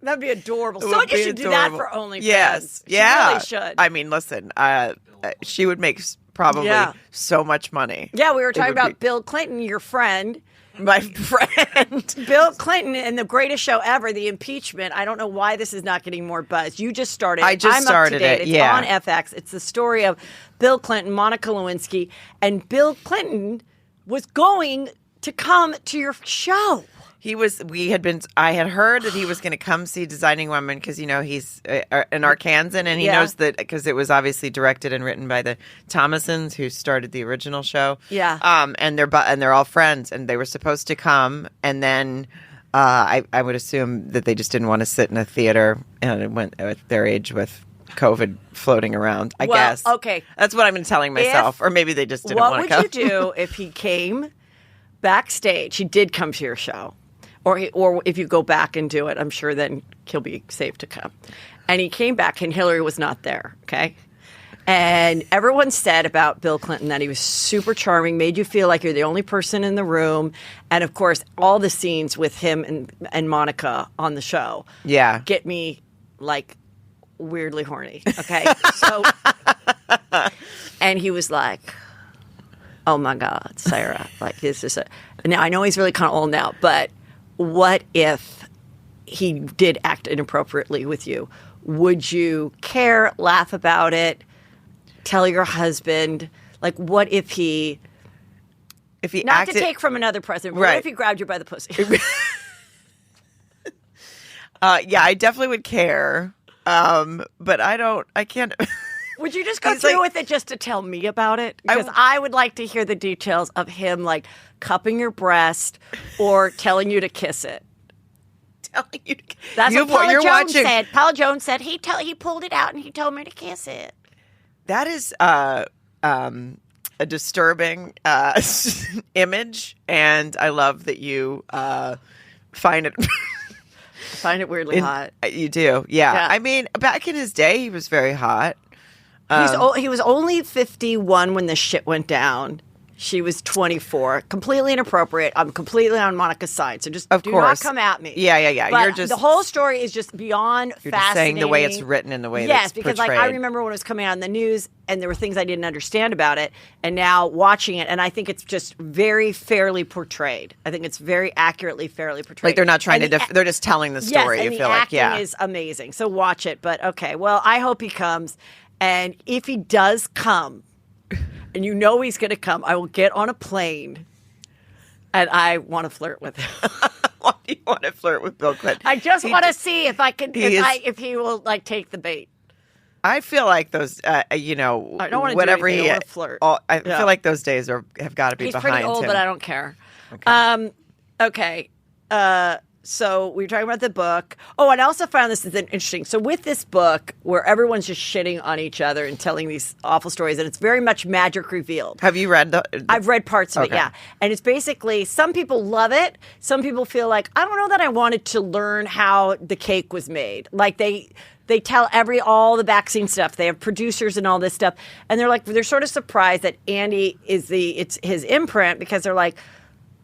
Speaker 4: That'd be adorable. Sonia should do that for OnlyFans.
Speaker 5: Yes,
Speaker 4: she really should.
Speaker 5: I mean, listen, she would make probably so much money.
Speaker 4: Yeah, we were talking about Bill Clinton, your friend.
Speaker 5: My friend.
Speaker 4: Bill Clinton and the greatest show ever, the impeachment. I don't know why this is not getting more buzz. You just started.
Speaker 5: I just started it.
Speaker 4: It's on FX. It's the story of Bill Clinton, Monica Lewinsky, and Bill Clinton was going to come to your show.
Speaker 5: I had heard that he was going to come see Designing Women because, he's an Arkansan, and he knows that because it was obviously directed and written by the Thomasons who started the original show.
Speaker 4: Yeah.
Speaker 5: And they're all friends, and they were supposed to come, and then I would assume that they just didn't want to sit in a theater and it went at their age with COVID floating around, I guess.
Speaker 4: Okay.
Speaker 5: That's what I've been telling myself. Or maybe they just didn't want to come.
Speaker 4: What would you do if he came backstage? He did come to your show. Or if you go back and do it, I'm sure then he'll be safe to come. And he came back, and Hillary was not there, okay? And everyone said about Bill Clinton that he was super charming, made you feel like you're the only person in the room. And, of course, all the scenes with him and Monica on the show get me, weirdly horny, okay? So, and he was like, oh, my God, Sarah, this is now, I know he's really kind of old now, but what if he did act inappropriately with you? Would you care, laugh about it, tell your husband? What if he not
Speaker 5: acted,
Speaker 4: to take from another president, but
Speaker 5: right.
Speaker 4: What if he grabbed you by the pussy?
Speaker 5: I definitely would care, but I can't.
Speaker 4: Would you just go through with it just to tell me about it? Because I would like to hear the details of him, cupping your breast or telling you to kiss it.
Speaker 5: Telling you to kiss it.
Speaker 4: That's what Paula Jones said. Paula Jones said he pulled it out and he told me to kiss it.
Speaker 5: That is a disturbing image, and I love that you find it...
Speaker 4: Find it weirdly hot.
Speaker 5: You do, yeah. I mean, back in his day, he was very hot.
Speaker 4: He was only 51 when the shit went down. She was 24. Completely inappropriate. I'm completely on Monica's side. So just do not come at me.
Speaker 5: Yeah.
Speaker 4: But the whole story is just beyond
Speaker 5: You're
Speaker 4: fascinating.
Speaker 5: Just saying the way it's written and the way that's
Speaker 4: because
Speaker 5: portrayed.
Speaker 4: I remember when it was coming out in the news and there were things I didn't understand about it. And now watching it, and I think it's just very fairly portrayed. I think it's very accurately, fairly portrayed.
Speaker 5: Like they're not trying they're just telling the story.
Speaker 4: Yes, and
Speaker 5: you feel
Speaker 4: the
Speaker 5: like,
Speaker 4: acting is amazing. So watch it. But okay, well, I hope he comes. And if he does come, and you know he's going to come, I will get on a plane and I want to flirt with him.
Speaker 5: Why do you want to flirt with Bill Clinton?
Speaker 4: I just want to see if I can, if he will like take the bait.
Speaker 5: I feel like those,
Speaker 4: I don't want to
Speaker 5: whatever
Speaker 4: do anything.
Speaker 5: he,
Speaker 4: I want to flirt.
Speaker 5: I feel like those days have got to be
Speaker 4: He's
Speaker 5: behind
Speaker 4: pretty old,
Speaker 5: him.
Speaker 4: but I don't care.
Speaker 5: Okay.
Speaker 4: So we were talking about the book. Oh, and I also found this is interesting. So with this book, where everyone's just shitting on each other and telling these awful stories, and it's very much magic revealed.
Speaker 5: Have you read
Speaker 4: I've read parts of it, yeah. And it's basically, some people love it. Some people feel like, I don't know that I wanted to learn how the cake was made. Like they tell all the backseat stuff. They have producers and all this stuff. And they're sort of surprised that Andy it's his imprint, because they're like,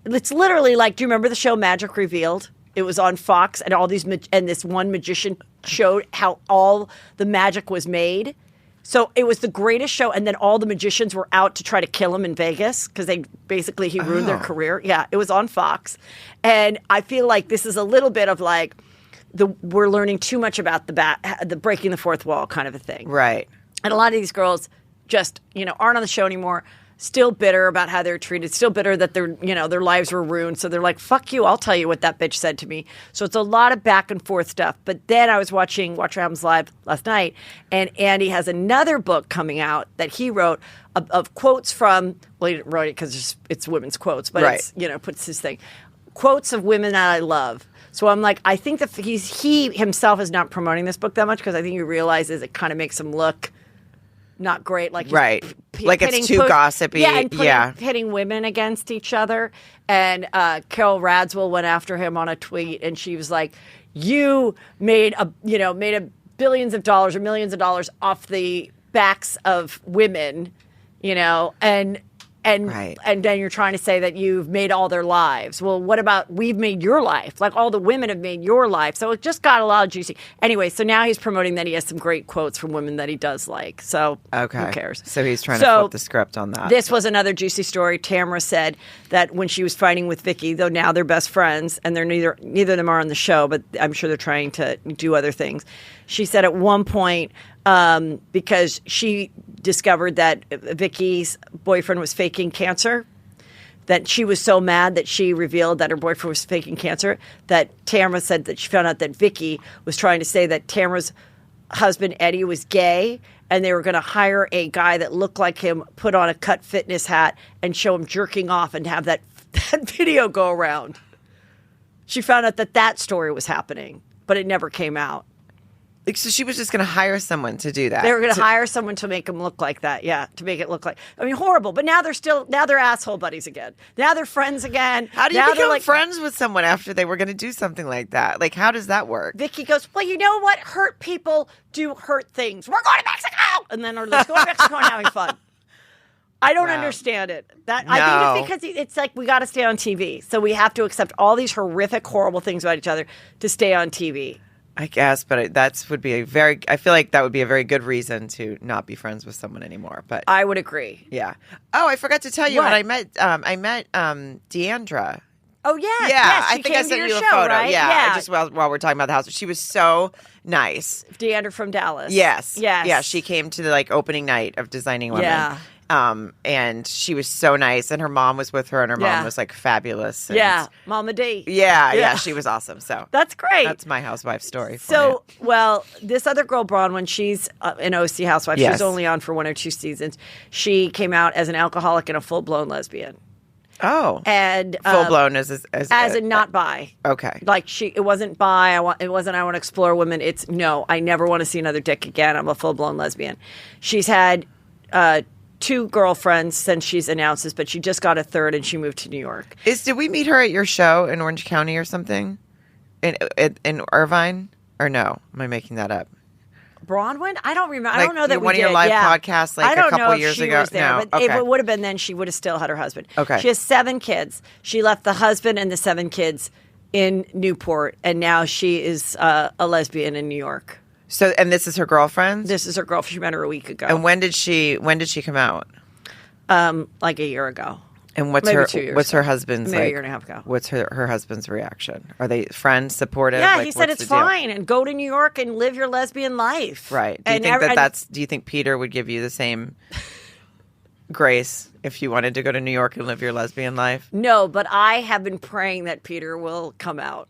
Speaker 4: it's literally like, do you remember the show Magic Revealed? It was on Fox, and and this one magician showed how all the magic was made. So it was the greatest show, and then all the magicians were out to try to kill him in Vegas because he ruined their career. Yeah, it was on Fox, and I feel like this is a little bit of like we're learning too much about the breaking the fourth wall kind of a thing,
Speaker 5: right?
Speaker 4: And a lot of these girls just aren't on the show anymore. Still bitter about how they're treated, still bitter that their lives were ruined. So they're like, fuck you, I'll tell you what that bitch said to me. So it's a lot of back and forth stuff. But then I was watching Watch What Happens Live last night, and Andy has another book coming out that he wrote of quotes from, well, he didn't write it because it's women's quotes, but
Speaker 5: right.
Speaker 4: It's, puts his thing. Quotes of women that I love. So I'm like, I think that he himself is not promoting this book that much, because I think he realizes it kind of makes him look not great, like
Speaker 5: right, like it's too gossipy.
Speaker 4: Yeah, and pitting women against each other. And Carol Radswell went after him on a tweet, and she was like, "You made billions of dollars or millions of dollars off the backs of women, and then you're trying to say that you've made all their lives. Well, what about we've made your life? Like all the women have made your life." So it just got a lot of juicy. Anyway, so now he's promoting that he has some great quotes from women that he does like. So who cares?
Speaker 5: So he's trying to flip the script on that.
Speaker 4: This was another juicy story. Tamara said that when she was fighting with Vicky, though now they're best friends, and they're neither of them are on the show, but I'm sure they're trying to do other things. She said at one point, because she discovered that Vicky's boyfriend was faking cancer, that she was so mad that she revealed that her boyfriend was faking cancer, that Tamara said that she found out that Vicky was trying to say that Tamara's husband, Eddie, was gay, and they were going to hire a guy that looked like him, put on a cut fitness hat, and show him jerking off and have that video go around. She found out that story was happening, but it never came out.
Speaker 5: Like, so she was just going to hire someone to do that.
Speaker 4: They were going to hire someone to make him look like that. Yeah, to make it look like. I mean, horrible. But now they're asshole buddies again. Now they're friends again.
Speaker 5: How do you become friends with someone after they were going to do something like that? Like, how does that work?
Speaker 4: Vicky goes, well, you know what? Hurt people do hurt things. We're going to Mexico, and then let's go to Mexico and having fun. I don't understand it. I think it's because it's like we got to stay on TV, so we have to accept all these horrific, horrible things about each other to stay on TV.
Speaker 5: I guess, but I feel like that would be a very good reason to not be friends with someone anymore. But
Speaker 4: I would agree.
Speaker 5: Yeah. Oh, I forgot to tell you when I met Deandra.
Speaker 4: Oh yeah.
Speaker 5: Yeah.
Speaker 4: Yes,
Speaker 5: I think I sent you a photo.
Speaker 4: Right?
Speaker 5: Yeah. Just while we're talking about the house, she was so nice.
Speaker 4: Deandra from Dallas.
Speaker 5: Yes.
Speaker 4: Yes.
Speaker 5: Yeah. She came to the opening night of Designing Women.
Speaker 4: Yeah.
Speaker 5: And she was so nice, and her mom was with her, and her mom was fabulous. And
Speaker 4: Mama D.
Speaker 5: Yeah, she was awesome. So
Speaker 4: that's great.
Speaker 5: That's my housewife story.
Speaker 4: This other girl, Bronwyn, she's an OC housewife. Yes. She was only on for 1 or 2 seasons. She came out as an alcoholic and a full-blown lesbian.
Speaker 5: Oh,
Speaker 4: and
Speaker 5: full-blown as
Speaker 4: a not bi.
Speaker 5: Okay,
Speaker 4: it wasn't bi. I want to explore women. It's no, I never want to see another dick again. I'm a full-blown lesbian. She's had 2 girlfriends since she's announced this, but she just got a 3rd, and she moved to New York.
Speaker 5: Did we meet her at your show in Orange County or something? In Irvine? Or no? Am I making that up?
Speaker 4: Bronwyn? I don't remember. I
Speaker 5: Like
Speaker 4: don't know that we
Speaker 5: one of your
Speaker 4: did.
Speaker 5: live
Speaker 4: Yeah.
Speaker 5: podcasts, like,
Speaker 4: I don't
Speaker 5: a couple
Speaker 4: know if
Speaker 5: years
Speaker 4: she
Speaker 5: ago?
Speaker 4: was there,
Speaker 5: No.
Speaker 4: but if
Speaker 5: Okay.
Speaker 4: it would have been then, she would have still had her husband.
Speaker 5: Okay.
Speaker 4: She has 7 kids. She left the husband and the 7 kids in Newport, and now she is a lesbian in New York.
Speaker 5: So, and this is her girlfriend?
Speaker 4: This is her girlfriend. She met her a week ago.
Speaker 5: And when did she come out?
Speaker 4: Like a year ago.
Speaker 5: And what's
Speaker 4: Maybe
Speaker 5: her
Speaker 4: 2 years
Speaker 5: what's her
Speaker 4: ago.
Speaker 5: husband's
Speaker 4: Maybe
Speaker 5: like?
Speaker 4: a year and a half ago.
Speaker 5: What's her husband's reaction? Are they friends, supportive?
Speaker 4: Yeah,
Speaker 5: Like,
Speaker 4: he said
Speaker 5: what's
Speaker 4: it's
Speaker 5: the deal?
Speaker 4: fine and go to New York and live your lesbian life.
Speaker 5: Right. Do you think do you think Peter would give you the same grace if you wanted to go to New York and live your lesbian life?
Speaker 4: No, but I have been praying that Peter will come out.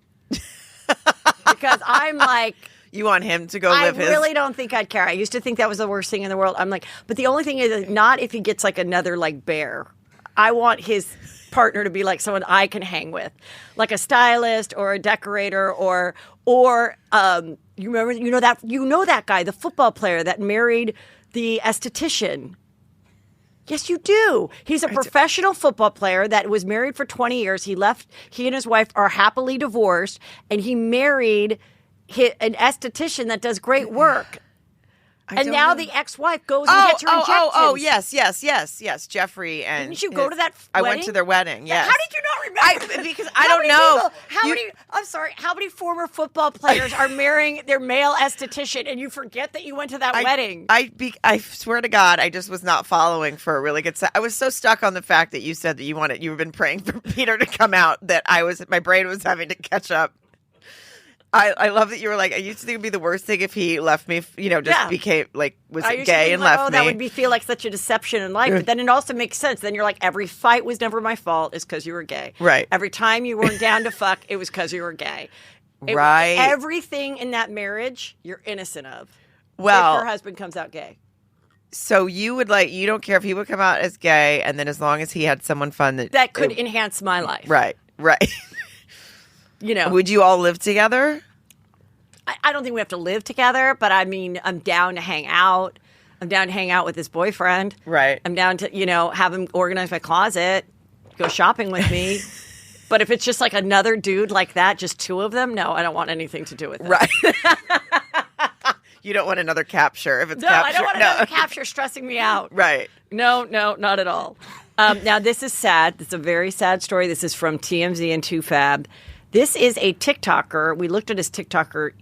Speaker 4: Because I'm like,
Speaker 5: You want him to go
Speaker 4: I
Speaker 5: live his...
Speaker 4: really don't think I'd care. I used to think that was the worst thing in the world. I'm like, but the only thing is not if he gets like another like bear. I want his partner to be like someone I can hang with, like a stylist or a decorator or you remember that guy, the football player that married the esthetician. Yes, you do. He's a professional football player that was married for 20 years. He and his wife are happily divorced, and he married an esthetician that does great work. And now the ex-wife goes and gets her injections.
Speaker 5: Oh, yes, Jeffrey and...
Speaker 4: Didn't you go to that
Speaker 5: I
Speaker 4: wedding?
Speaker 5: went to their wedding, yes.
Speaker 4: How did you not remember?
Speaker 5: Because I don't know.
Speaker 4: How many former football players are marrying their male esthetician and you forget that you went to that wedding?
Speaker 5: I swear to God, I just was not following for a really good... I was so stuck on the fact that you said that you've been praying for Peter to come out that my brain was having to catch up. I love that you were like, I used to think it would be the worst thing if he left me, became like, was gay and left me.
Speaker 4: That would feel like such a deception in life. But then it also makes sense. Then you're like, every fight was never my fault. It's because you were gay.
Speaker 5: Right.
Speaker 4: Every time you weren't down to fuck, it was because you were gay.
Speaker 5: Right.
Speaker 4: Everything in that marriage, you're innocent of.
Speaker 5: Well,
Speaker 4: if your husband comes out gay.
Speaker 5: So you don't care if he would come out as gay, and then as long as he had someone fun
Speaker 4: that could enhance my life.
Speaker 5: Right. Would you all live together?
Speaker 4: I don't think we have to live together, but I mean, I'm down to hang out. I'm down to hang out with his boyfriend.
Speaker 5: Right.
Speaker 4: I'm down to, have him organize my closet, go shopping with me. But if it's just like another dude like that, just 2 of them, no, I don't want anything to do with it.
Speaker 5: Right. You don't want another capture if it's
Speaker 4: No,
Speaker 5: capture.
Speaker 4: I don't want another capture stressing me out.
Speaker 5: Right.
Speaker 4: No, not at all. Now, this is sad. This is a very sad story. This is from TMZ and 2Fab. This is a TikToker. We looked at his TikTok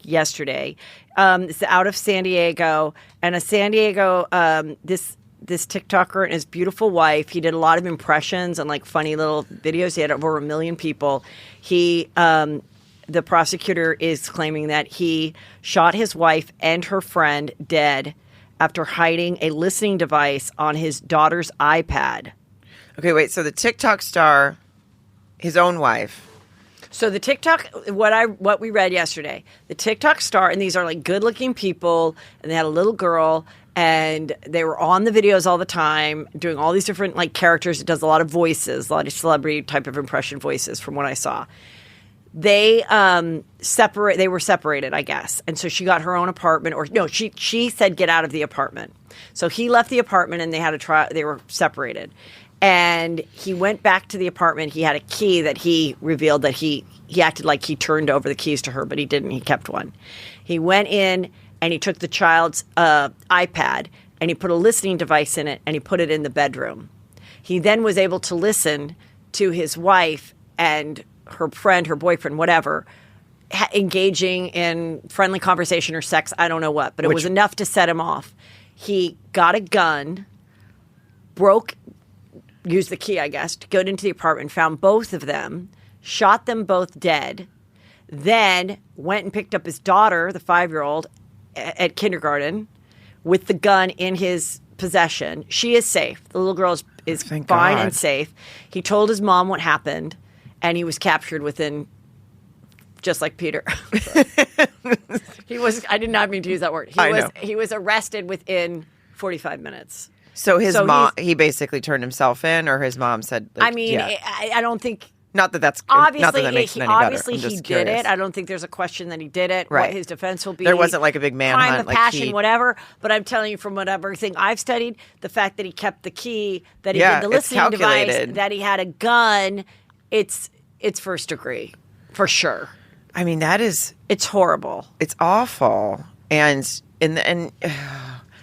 Speaker 4: yesterday. It's out of San Diego. And a San Diego, this TikToker and his beautiful wife, he did a lot of impressions and like funny little videos. He had over 1 million people. The prosecutor is claiming that he shot his wife and her friend dead after hiding a listening device on his daughter's iPad.
Speaker 5: Okay, wait. So the TikTok star, his own wife.
Speaker 4: So the TikTok, what we read yesterday, the TikTok star, and these are like good-looking people, and they had a little girl, and they were on the videos all the time, doing all these different like characters. It does a lot of voices, a lot of celebrity type of impression voices, from what I saw. They were separated, I guess, and so she got her own apartment, or no, she said get out of the apartment. So he left the apartment, and they had to try. They were separated. And he went back to the apartment. He had a key that he revealed that he acted like he turned over the keys to her, but he didn't. He kept one. He went in and he took the child's iPad and he put a listening device in it and he put it in the bedroom. He then was able to listen to his wife and her friend, her boyfriend, whatever, engaging in friendly conversation or sex. I don't know what, but it was enough to set him off. He got a gun, used the key, I guess, to go into the apartment, found both of them, shot them both dead, then went and picked up his daughter, the 5-year-old, at kindergarten with the gun in his possession. She is safe. The little girl is fine and safe. He told his mom what happened, and he was captured within, just like Peter. I did not mean to use that word. He was arrested within 45 minutes.
Speaker 5: So his mom, he basically turned himself in, or his mom said, like,
Speaker 4: I don't think...
Speaker 5: Not that that's...
Speaker 4: Obviously,
Speaker 5: not that that makes it any better.
Speaker 4: Obviously he did it. I don't think there's a question that he did it.
Speaker 5: Right.
Speaker 4: What his defense will be.
Speaker 5: There wasn't like a big manhunt.
Speaker 4: Crime of passion, whatever. But I'm telling you from everything I've studied, the fact that he kept the key, that he did the listening device, that he had a gun, it's first degree, for sure.
Speaker 5: I mean, it's
Speaker 4: horrible.
Speaker 5: It's awful. And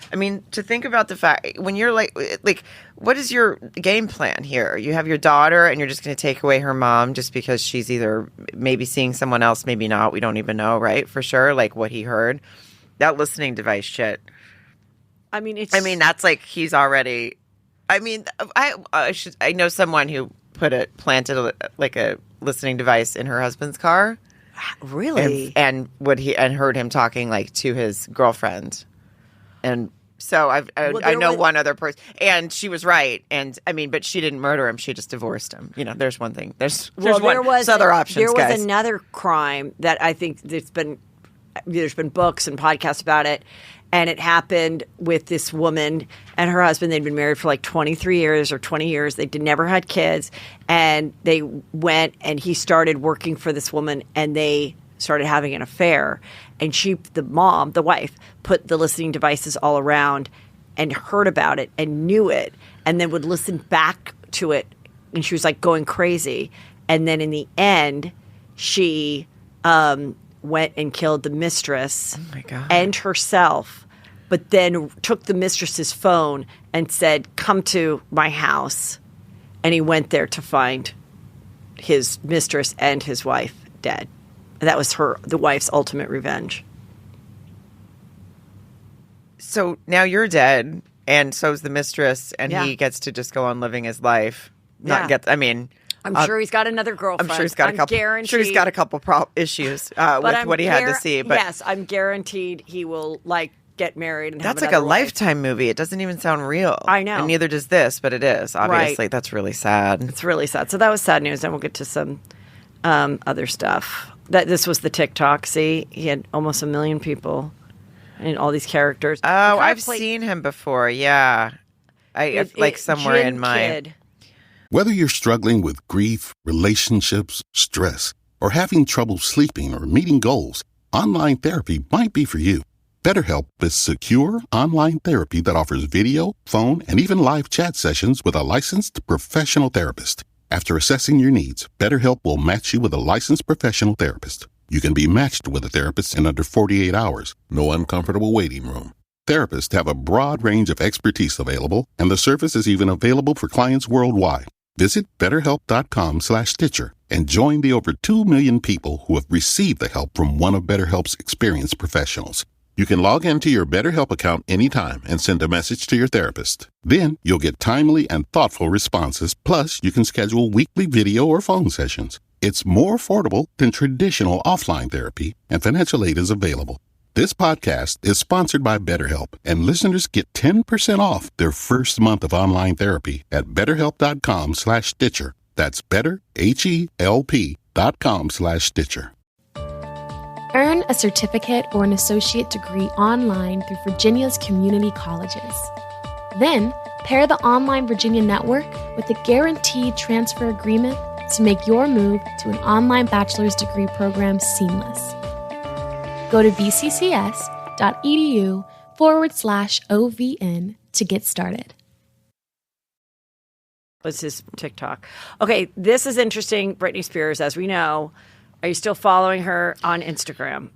Speaker 5: I mean, to think about the fact when you're like, what is your game plan here? You have your daughter, and you're just going to take away her mom just because she's either maybe seeing someone else, maybe not. We don't even know, right? For sure, like what he heard, that listening device shit.
Speaker 4: I mean,
Speaker 5: that's like he's already. I mean, I know someone who planted a listening device in her husband's car.
Speaker 4: Really?
Speaker 5: And heard him talking like to his girlfriend. And so I know one other person, and she was right. And I mean, but she didn't murder him; she just divorced him. You know, there's one thing. There's other options.
Speaker 4: There was
Speaker 5: guys.
Speaker 4: another crime that I think there's been books and podcasts about it, and it happened with this woman and her husband. They'd been married for like 23 years or 20 years. They never had kids, and they went and he started working for this woman, and they started having an affair. And the wife, put the listening devices all around and heard about it and knew it, and then would listen back to it. And she was like going crazy. And then in the end, she went and killed the mistress and herself, but then took the mistress's phone and said, "Come to my house." And he went there to find his mistress and his wife dead. And that was the wife's ultimate revenge.
Speaker 5: So now you're dead, and so's the mistress, and he gets to just go on living his life.
Speaker 4: I'm sure he's got another girlfriend.
Speaker 5: I'm sure he's got a couple issues with what he had to see. But
Speaker 4: yes, I'm guaranteed he will get married and
Speaker 5: that's
Speaker 4: have
Speaker 5: like a
Speaker 4: another wife.
Speaker 5: Lifetime movie. It doesn't even sound real.
Speaker 4: I know,
Speaker 5: and neither does this, but it is obviously.
Speaker 4: Right.
Speaker 5: That's really sad.
Speaker 4: It's really sad. So that was sad news. Then we'll get to some other stuff. This was the TikTok. See, he had almost 1 million people and all these characters.
Speaker 5: Oh, I've seen him before. Yeah, somewhere in my.
Speaker 4: Kid.
Speaker 7: Whether you're struggling with grief, relationships, stress, or having trouble sleeping or meeting goals, online therapy might be for you. BetterHelp is secure online therapy that offers video, phone, and even live chat sessions with a licensed professional therapist. After assessing your needs, BetterHelp will match you with a licensed professional therapist. You can be matched with a therapist in under 48 hours. No uncomfortable waiting room. Therapists have a broad range of expertise available, and the service is even available for clients worldwide. Visit BetterHelp.com/Stitcher and join the over 2 million people who have received the help from one of BetterHelp's experienced professionals. You can log into your BetterHelp account anytime and send a message to your therapist. Then you'll get timely and thoughtful responses, plus you can schedule weekly video or phone sessions. It's more affordable than traditional offline therapy, and financial aid is available. This podcast is sponsored by BetterHelp, and listeners get 10% off their first month of online therapy at BetterHelp.com/Stitcher. That's BetterHelp.com/Stitcher.
Speaker 8: Earn a certificate or an associate degree online through Virginia's community colleges. Then, pair the Online Virginia Network with a guaranteed transfer agreement to make your move to an online bachelor's degree program seamless. Go to vccs.edu/OVN to get started.
Speaker 4: Was his TikTok. Okay, this is interesting. Britney Spears, as we know. Are you still following her on Instagram?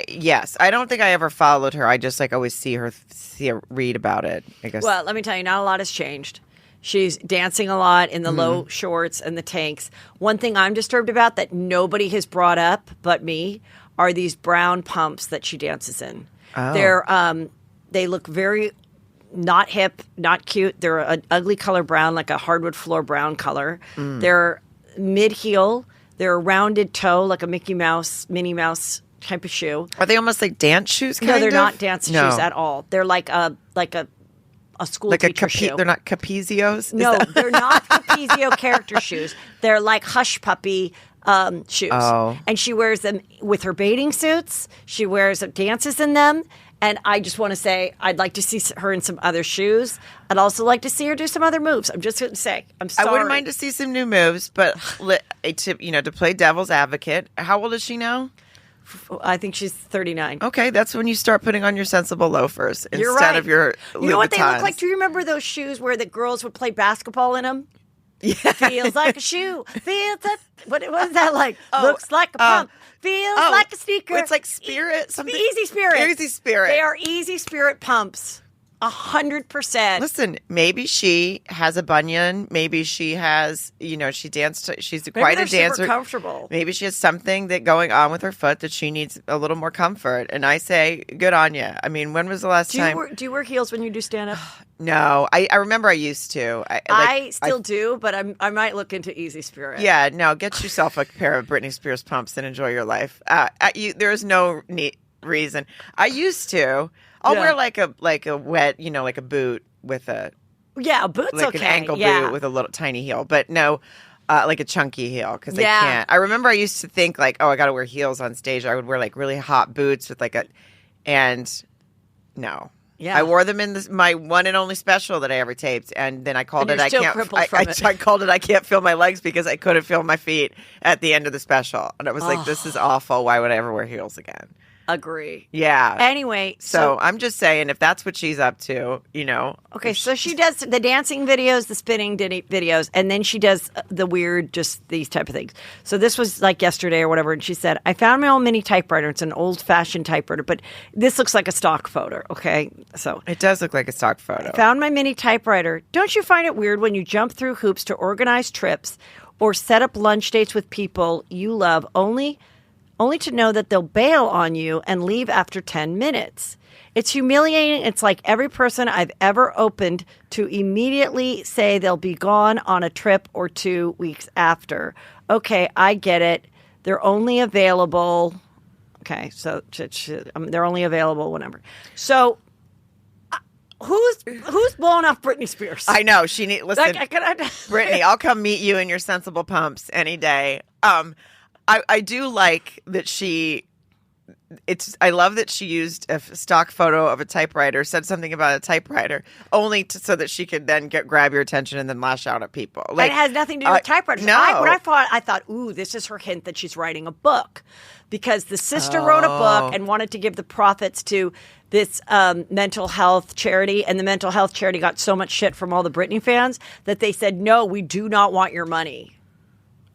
Speaker 5: Yes. I don't think I ever followed her. I just always see her read about it, I guess.
Speaker 4: Well, let me tell you, not a lot has changed. She's dancing a lot in the low shorts and the tanks. One thing I'm disturbed about that nobody has brought up but me are these brown pumps that she dances in. Oh. They look very not hip, not cute. They're an ugly color brown, like a hardwood floor brown color. They're mid-heel. They're a rounded toe, like a Mickey Mouse, Minnie Mouse type of shoe.
Speaker 5: Are they almost like dance shoes?
Speaker 4: No, they're not dance shoes at all. They're like a school teacher shoe.
Speaker 5: They're not Capezios?
Speaker 4: No, they're not Capezio character shoes. They're like Hush Puppy shoes. Oh. And she wears them with her bathing suits. She dances in them. And I just want to say, I'd like to see her in some other shoes. I'd also like to see her do some other moves. I'm just going to say, I'm sorry.
Speaker 5: I wouldn't mind to see some new moves, but to play devil's advocate, how old is she now?
Speaker 4: I think she's 39.
Speaker 5: Okay, that's when you start putting on your sensible loafers instead of your Louboutins.
Speaker 4: You know what they look like? Do you remember those shoes where the girls would play basketball in them? Feels like a shoe. Feels that. What was that like? Looks like a pump. Feels like a sneaker.
Speaker 5: It's like Spirit. Something.
Speaker 4: Easy Spirit.
Speaker 5: Easy Spirit.
Speaker 4: They are Easy Spirit pumps. 100%.
Speaker 5: Listen, maybe she has a bunion. Maybe she has, she danced. She's quite a dancer.
Speaker 4: Super comfortable.
Speaker 5: Maybe she has something going on with her foot that she needs a little more comfort. And I say, good on you. I mean, when was the last time?
Speaker 4: Do you wear heels when you do stand up?
Speaker 5: No, I remember I used to.
Speaker 4: I still do, but I might look into Easy Spirit.
Speaker 5: Yeah, no, get yourself a pair of Britney Spears pumps and enjoy your life. There is no reason. I used to. I'll wear like a wet, like a boot with a
Speaker 4: boot's
Speaker 5: like
Speaker 4: okay.
Speaker 5: an ankle boot with a little tiny heel, but no, like a chunky heel because I can't. I remember I used to think like, oh, I got to wear heels on stage. I would wear like really hot boots with no.
Speaker 4: Yeah.
Speaker 5: I wore them in my one and only special that I ever taped, and then I called it. I called it. I can't feel my legs because I couldn't feel my feet at the end of the special, and I was like, "This is awful. Why would I ever wear heels again?"
Speaker 4: Agree.
Speaker 5: Yeah.
Speaker 4: Anyway,
Speaker 5: so I'm just saying, if that's what she's up to,
Speaker 4: Okay, so she does the dancing videos, the spinning videos, and then she does the weird, just these type of things. So this was like yesterday or whatever, and she said, I found my old mini typewriter. It's an old-fashioned typewriter, but this looks like a stock photo, okay? So
Speaker 5: it does look like a stock photo.
Speaker 4: I found my mini typewriter. Don't you find it weird when you jump through hoops to organize trips or set up lunch dates with people you love only to know that they'll bail on you and leave after 10 minutes. It's humiliating. It's like every person I've ever opened to immediately say they'll be gone on a trip or 2 weeks after. Okay, I get it. They're only available. Okay, so they're only available whenever. So who's blowing off Britney Spears?
Speaker 5: I know. Listen, Britney, I'll come meet you in your sensible pumps any day. I do like that I love that she used a stock photo of a typewriter, said something about a typewriter, only so that she could then grab your attention and then lash out at people.
Speaker 4: Like, it has nothing to do with typewriters.
Speaker 5: No.
Speaker 4: I thought, ooh, this is her hint that she's writing a book. Because the sister wrote a book and wanted to give the profits to this mental health charity, and the mental health charity got so much shit from all the Britney fans that they said, no, we do not want your money.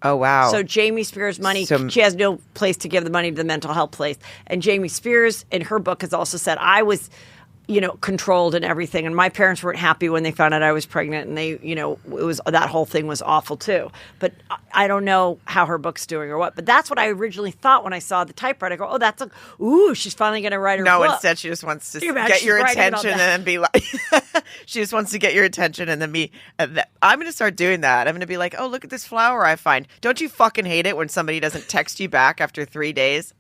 Speaker 5: Oh, wow.
Speaker 4: So Jamie Spears' money, she has no place to give the money to the mental health place. And Jamie Spears, in her book, has also said, I was, controlled and everything. And my parents weren't happy when they found out I was pregnant. And they, it was, that whole thing was awful too. But I don't know how her book's doing or what. But that's what I originally thought when I saw the typewriter. I go, she's finally going to write her book.
Speaker 5: No, instead she just wants to get your attention and then be like, she just wants to get your attention and then be, I'm going to start doing that. I'm going to be like, oh, look at this flower I find. Don't you fucking hate it when somebody doesn't text you back after 3 days?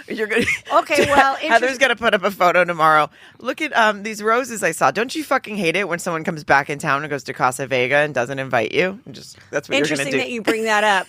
Speaker 5: You're gonna Heather's gonna put up a photo tomorrow. Look at these roses I saw. Don't you fucking hate it when someone comes back in town and goes to Casa Vega and doesn't invite you? That's what you're gonna do.
Speaker 4: Interesting that you bring that up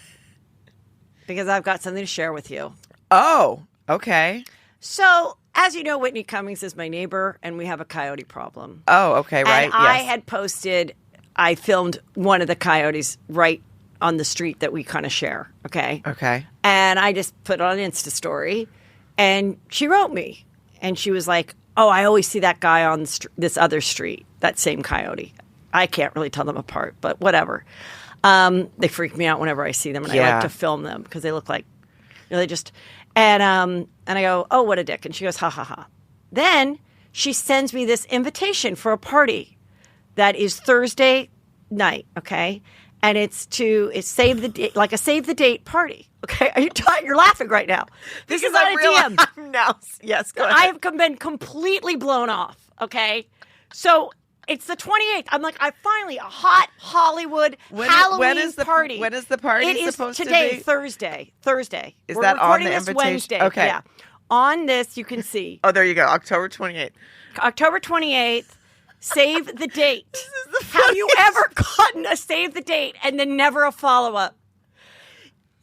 Speaker 4: because I've got something to share with you.
Speaker 5: Oh, okay.
Speaker 4: So, as you know, Whitney Cummings is my neighbor, and we have a coyote problem.
Speaker 5: Oh, okay, right.
Speaker 4: And I had posted. I filmed one of the coyotes right on the street that we kind of share, okay?
Speaker 5: Okay.
Speaker 4: And I just put it on Insta story, and she wrote me, and she was like, oh, I always see that guy on this other street, that same coyote. I can't really tell them apart, but whatever. They freak me out whenever I see them, and I like to film them because they look like, they just, and I go, oh, what a dick. And she goes, ha, ha, ha. Then she sends me this invitation for a party that is Thursday night, okay? And it's save the date, like a save the date party. Okay, you're laughing right now. This is not a DM.
Speaker 5: No, yes, go ahead.
Speaker 4: I have been completely blown off. Okay, so it's the 28th. I'm like, a hot Hollywood Halloween party.
Speaker 5: When is the party supposed to be?
Speaker 4: It is today, Thursday.
Speaker 5: Is
Speaker 4: We're
Speaker 5: that
Speaker 4: recording
Speaker 5: on the
Speaker 4: this
Speaker 5: invitation?
Speaker 4: Wednesday.
Speaker 5: Okay.
Speaker 4: Yeah. On this, you can see.
Speaker 5: Oh, there you go. October 28th.
Speaker 4: October 28th. Save the date. Have you ever gotten a save the date and then never a follow-up?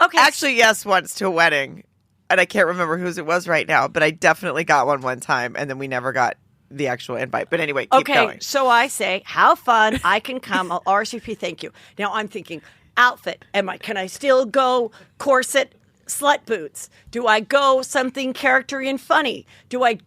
Speaker 4: Okay.
Speaker 5: Actually, yes, once to a wedding. And I can't remember whose it was right now, but I definitely got one time, and then we never got the actual invite. But anyway, keep going.
Speaker 4: Okay, so I say, how fun, I can come, I'll RSVP, thank you. Now I'm thinking, outfit, can I still go corset, slut boots? Do I go something charactery and funny? I'm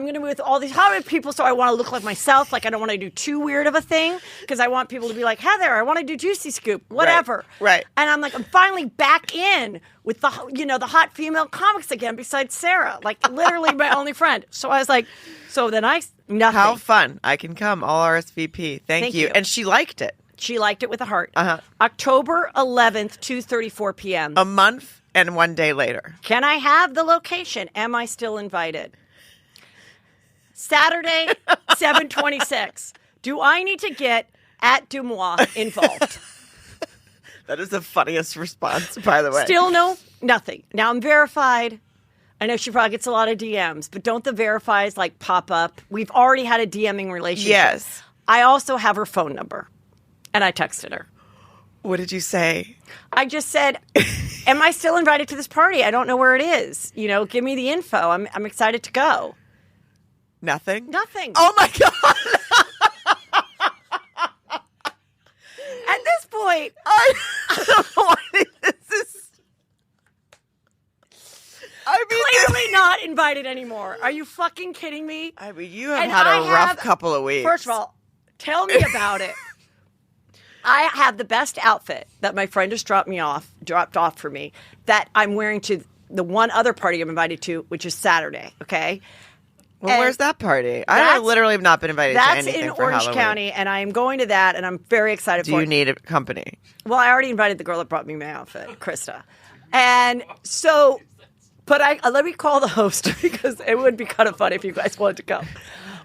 Speaker 4: going to be with all these Hollywood people, so I want to look like myself. Like, I don't want to do too weird of a thing because I want people to be like, Heather, I want to do Juicy Scoop, whatever.
Speaker 5: Right.
Speaker 4: And I'm like, I'm finally back in with the hot female comics again besides Sarah, like literally my only friend. So I was like, nothing.
Speaker 5: How fun. I can come. All RSVP. Thank you. And she liked it.
Speaker 4: She liked it with a heart.
Speaker 5: Uh-huh.
Speaker 4: October 11th, 2:34 p.m.
Speaker 5: A month and 1 day later.
Speaker 4: Can I have the location? Am I still invited? Saturday, 7:26. Do I need to get at Dumois involved?
Speaker 5: That is the funniest response, by the way.
Speaker 4: Still no, nothing. Now I'm verified. I know she probably gets a lot of DMs, but don't the verifies like pop up? We've already had a DMing relationship.
Speaker 5: Yes.
Speaker 4: I also have her phone number, and I texted her.
Speaker 5: What did you say?
Speaker 4: I just said, am I still invited to this party? I don't know where it is. Give me the info. I'm excited to go.
Speaker 5: Nothing?
Speaker 4: Nothing.
Speaker 5: Oh, my God.
Speaker 4: At this point,
Speaker 5: I don't know why this is. I mean,
Speaker 4: clearly not invited anymore. Are you fucking kidding me?
Speaker 5: I mean, you have had a rough couple of weeks.
Speaker 4: First of all, tell me about it. I have the best outfit that my friend just dropped off for me that I'm wearing to the one other party I'm invited to, which is Saturday, okay?
Speaker 5: Well, where's that party? I literally have not been invited to anything
Speaker 4: That's in
Speaker 5: for
Speaker 4: Orange
Speaker 5: Halloween.
Speaker 4: County, and I am going to that, and I'm very excited for it.
Speaker 5: Do you need a company?
Speaker 4: Well, I already invited the girl that brought me my outfit, Krista. And so, but let me call the host because it would be kind of fun if you guys wanted to go.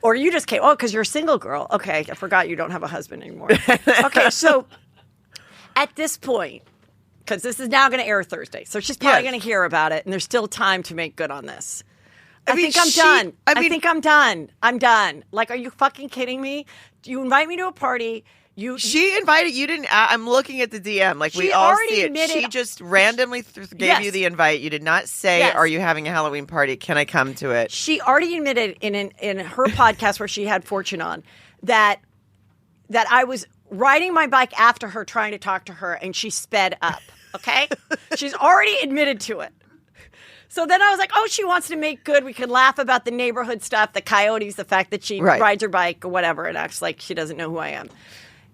Speaker 4: Or you just came. Oh, because you're a single girl. Okay, I forgot you don't have a husband anymore. Okay, so at this point, because this is now going to air Thursday, so she's probably going to hear about it, and there's still time to make good on this. I think I'm done. I think I'm done. I'm done. Like, are you fucking kidding me? You invite me to a party.
Speaker 5: She invited you. Didn't. I'm looking at the DM. Like, we all see it. She just randomly gave you the invite. You did not say, "Are you having a Halloween party? Can I come to it?"
Speaker 4: She already admitted in her podcast where she had Fortune on that I was riding my bike after her, trying to talk to her, and she sped up. Okay, she's already admitted to it. So then I was like, oh, she wants to make good. We could laugh about the neighborhood stuff, the coyotes, the fact that she rides her bike or whatever, and acts like she doesn't know who I am.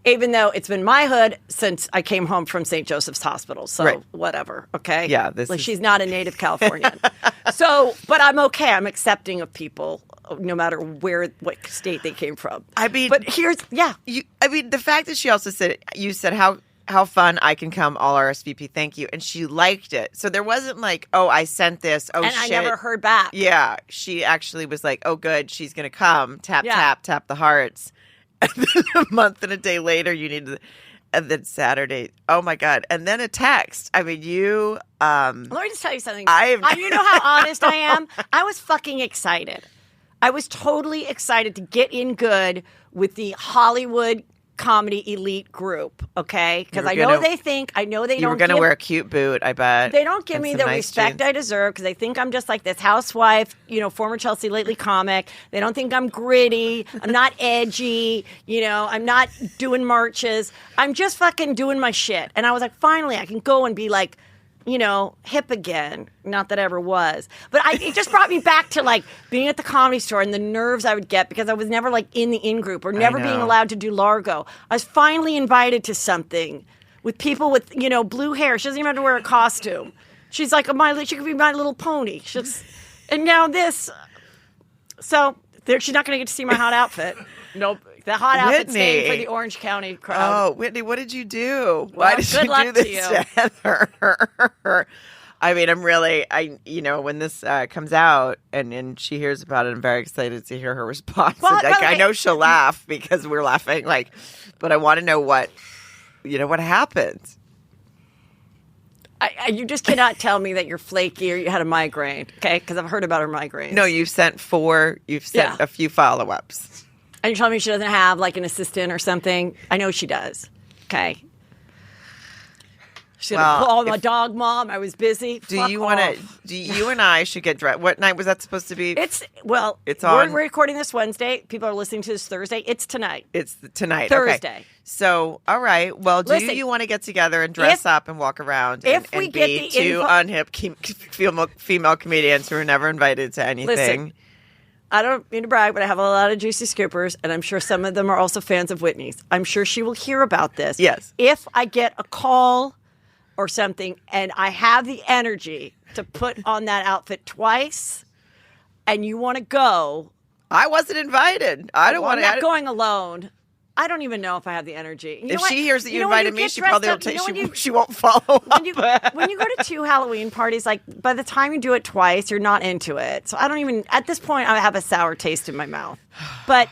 Speaker 4: Even though it's been my hood since I came home from St. Joseph's Hospital. So whatever, okay?
Speaker 5: Yeah.
Speaker 4: She's not a native Californian. But I'm okay. I'm accepting of people no matter what state they came from.
Speaker 5: I mean.
Speaker 4: But here's,
Speaker 5: the fact that she also said, you said how fun, I can come, all RSVP, thank you. And she liked it. So there wasn't like, oh, I sent this, oh,
Speaker 4: and
Speaker 5: shit.
Speaker 4: I never heard back.
Speaker 5: Yeah. She actually was like, oh, good, she's going to come. Tap, tap the hearts. And then a month and a day later, and then Saturday, oh my God. And then a text. I mean, you.
Speaker 4: Let me just tell you something. You know how honest I am? I was fucking excited. I was totally excited to get in good with the Hollywood comedy elite group, okay? Because I know they
Speaker 5: you were going to wear a cute boot, I bet.
Speaker 4: They don't give me the respect I deserve because they think I'm just like this housewife, former Chelsea Lately comic. They don't think I'm gritty. I'm not edgy. I'm not doing marches. I'm just fucking doing my shit. And I was like, finally, I can go and be like, hip again. Not that I ever was. But it just brought me back to, like, being at the Comedy Store and the nerves I would get because I was never, like, in the in-group or never being allowed to do Largo. I was finally invited to something with people with, blue hair. She doesn't even have to wear a costume. She's like, she could be My Little Pony. And now this. So she's not going to get to see my hot outfit. Nope. The hot outfit's staying for the Orange County crowd.
Speaker 5: Oh, Whitney, what did you do?
Speaker 4: Well,
Speaker 5: why did you do this to Heather? I mean, I'm really, when this comes out and she hears about it, I'm very excited to hear her response.
Speaker 4: Well,
Speaker 5: I know she'll laugh because we're laughing, but I want to know what happened.
Speaker 4: You just cannot tell me that you're flaky or you had a migraine, okay? Because I've heard about her migraines.
Speaker 5: No, you've sent a few follow-ups.
Speaker 4: And you're telling me she doesn't have, like, an assistant or something? I know she does. Okay. She's gonna call my dog mom. I was busy.
Speaker 5: Do you want to? Do you and I should get dressed? What night was that supposed to be?
Speaker 4: It's
Speaker 5: on.
Speaker 4: We're recording this Wednesday. People are listening to this Thursday. It's tonight.
Speaker 5: It's tonight.
Speaker 4: Thursday.
Speaker 5: Okay. So, all right. Well, do you want to get together and dress up and walk around and be two unhip female comedians who are never invited to anything?
Speaker 4: Listen, I don't mean to brag, but I have a lot of Juicy Scoopers, and I'm sure some of them are also fans of Whitney's. I'm sure she will hear about this.
Speaker 5: Yes.
Speaker 4: If I get a call or something, and I have the energy to put on that outfit twice, and you want to go.
Speaker 5: I wasn't invited. I don't want to.
Speaker 4: I'm not going alone. I don't even know if I have the energy.
Speaker 5: If she hears that you invited me, she probably will she won't follow up.
Speaker 4: When you go to 2 Halloween parties, like by the time you do it twice, you're not into it. So I don't even, at this point, I have a sour taste in my mouth. But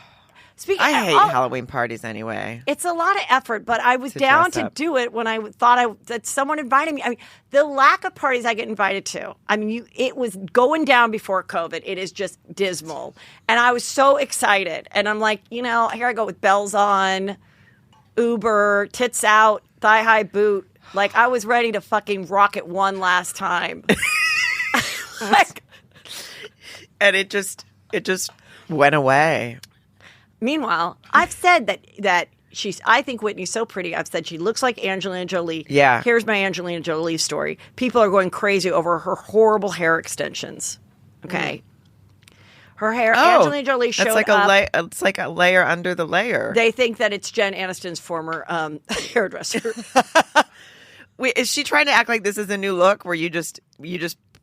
Speaker 5: I hate Halloween parties anyway.
Speaker 4: It's a lot of effort, but I was down to do it when I thought that someone invited me. I mean, the lack of parties I get invited to. I mean, it was going down before COVID. It is just dismal. And I was so excited. And I'm like, here I go with bells on, Uber, tits out, thigh-high boot. Like, I was ready to fucking rock it one last time.
Speaker 5: And it just went away.
Speaker 4: Meanwhile, I've said that I think Whitney's so pretty. I've said she looks like Angelina Jolie.
Speaker 5: Yeah.
Speaker 4: Here's my Angelina Jolie story. People are going crazy over her horrible hair extensions. Okay. Her hair, Angelina Jolie showed up.
Speaker 5: It's like a layer under the layer.
Speaker 4: They think that it's Jen Aniston's former hairdresser.
Speaker 5: Wait, is she trying to act like this is a new look where you just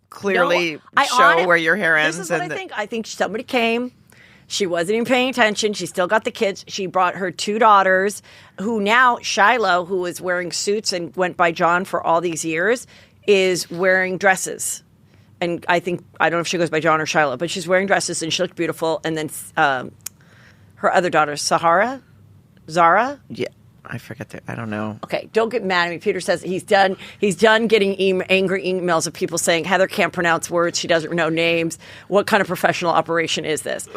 Speaker 5: clearly show where your hair ends?
Speaker 4: This is what I think. I think somebody came. She wasn't even paying attention. She still got the kids. She brought her 2 daughters, who now, Shiloh, who was wearing suits and went by John for all these years, is wearing dresses. And I don't know if she goes by John or Shiloh, but she's wearing dresses and she looked beautiful. And then her other daughter, Zara?
Speaker 5: Yeah. I forget that. I don't know.
Speaker 4: Okay, don't get mad at me. Peter says he's done getting angry emails of people saying Heather can't pronounce words. She doesn't know names. What kind of professional operation is this?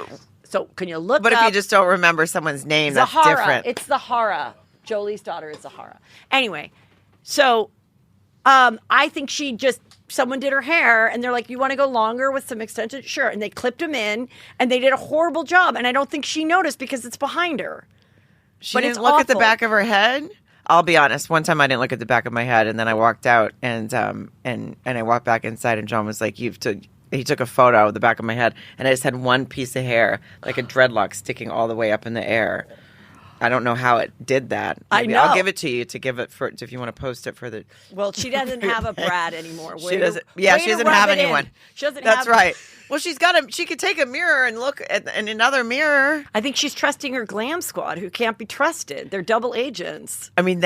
Speaker 4: So can you look
Speaker 5: But
Speaker 4: up?
Speaker 5: if you just don't remember someone's name,
Speaker 4: Zahara.
Speaker 5: that's different.
Speaker 4: It's Zahara. Jolie's daughter is Zahara. Anyway, so I think someone did her hair and they're like, you want to go longer with some extensions? Sure. And they clipped them in and they did a horrible job. And I don't think she noticed because it's behind her.
Speaker 5: She didn't look at the back of her head? I'll be honest. One time I didn't look at the back of my head, and then I walked out, and I walked back inside, and John was like, he took a photo of the back of my head, and I just had one piece of hair, like a dreadlock, sticking all the way up in the air. I don't know how it did that. Maybe
Speaker 4: I know.
Speaker 5: I'll give it to you to give it for if you want to post it for the.
Speaker 4: Well, she doesn't have a Brad anymore.
Speaker 5: She doesn't. Yeah, she doesn't have anyone.
Speaker 4: She doesn't.
Speaker 5: That's right. Well, she could take a mirror and look at in another mirror.
Speaker 4: I think she's trusting her glam squad, who can't be trusted. They're double agents.
Speaker 5: I mean,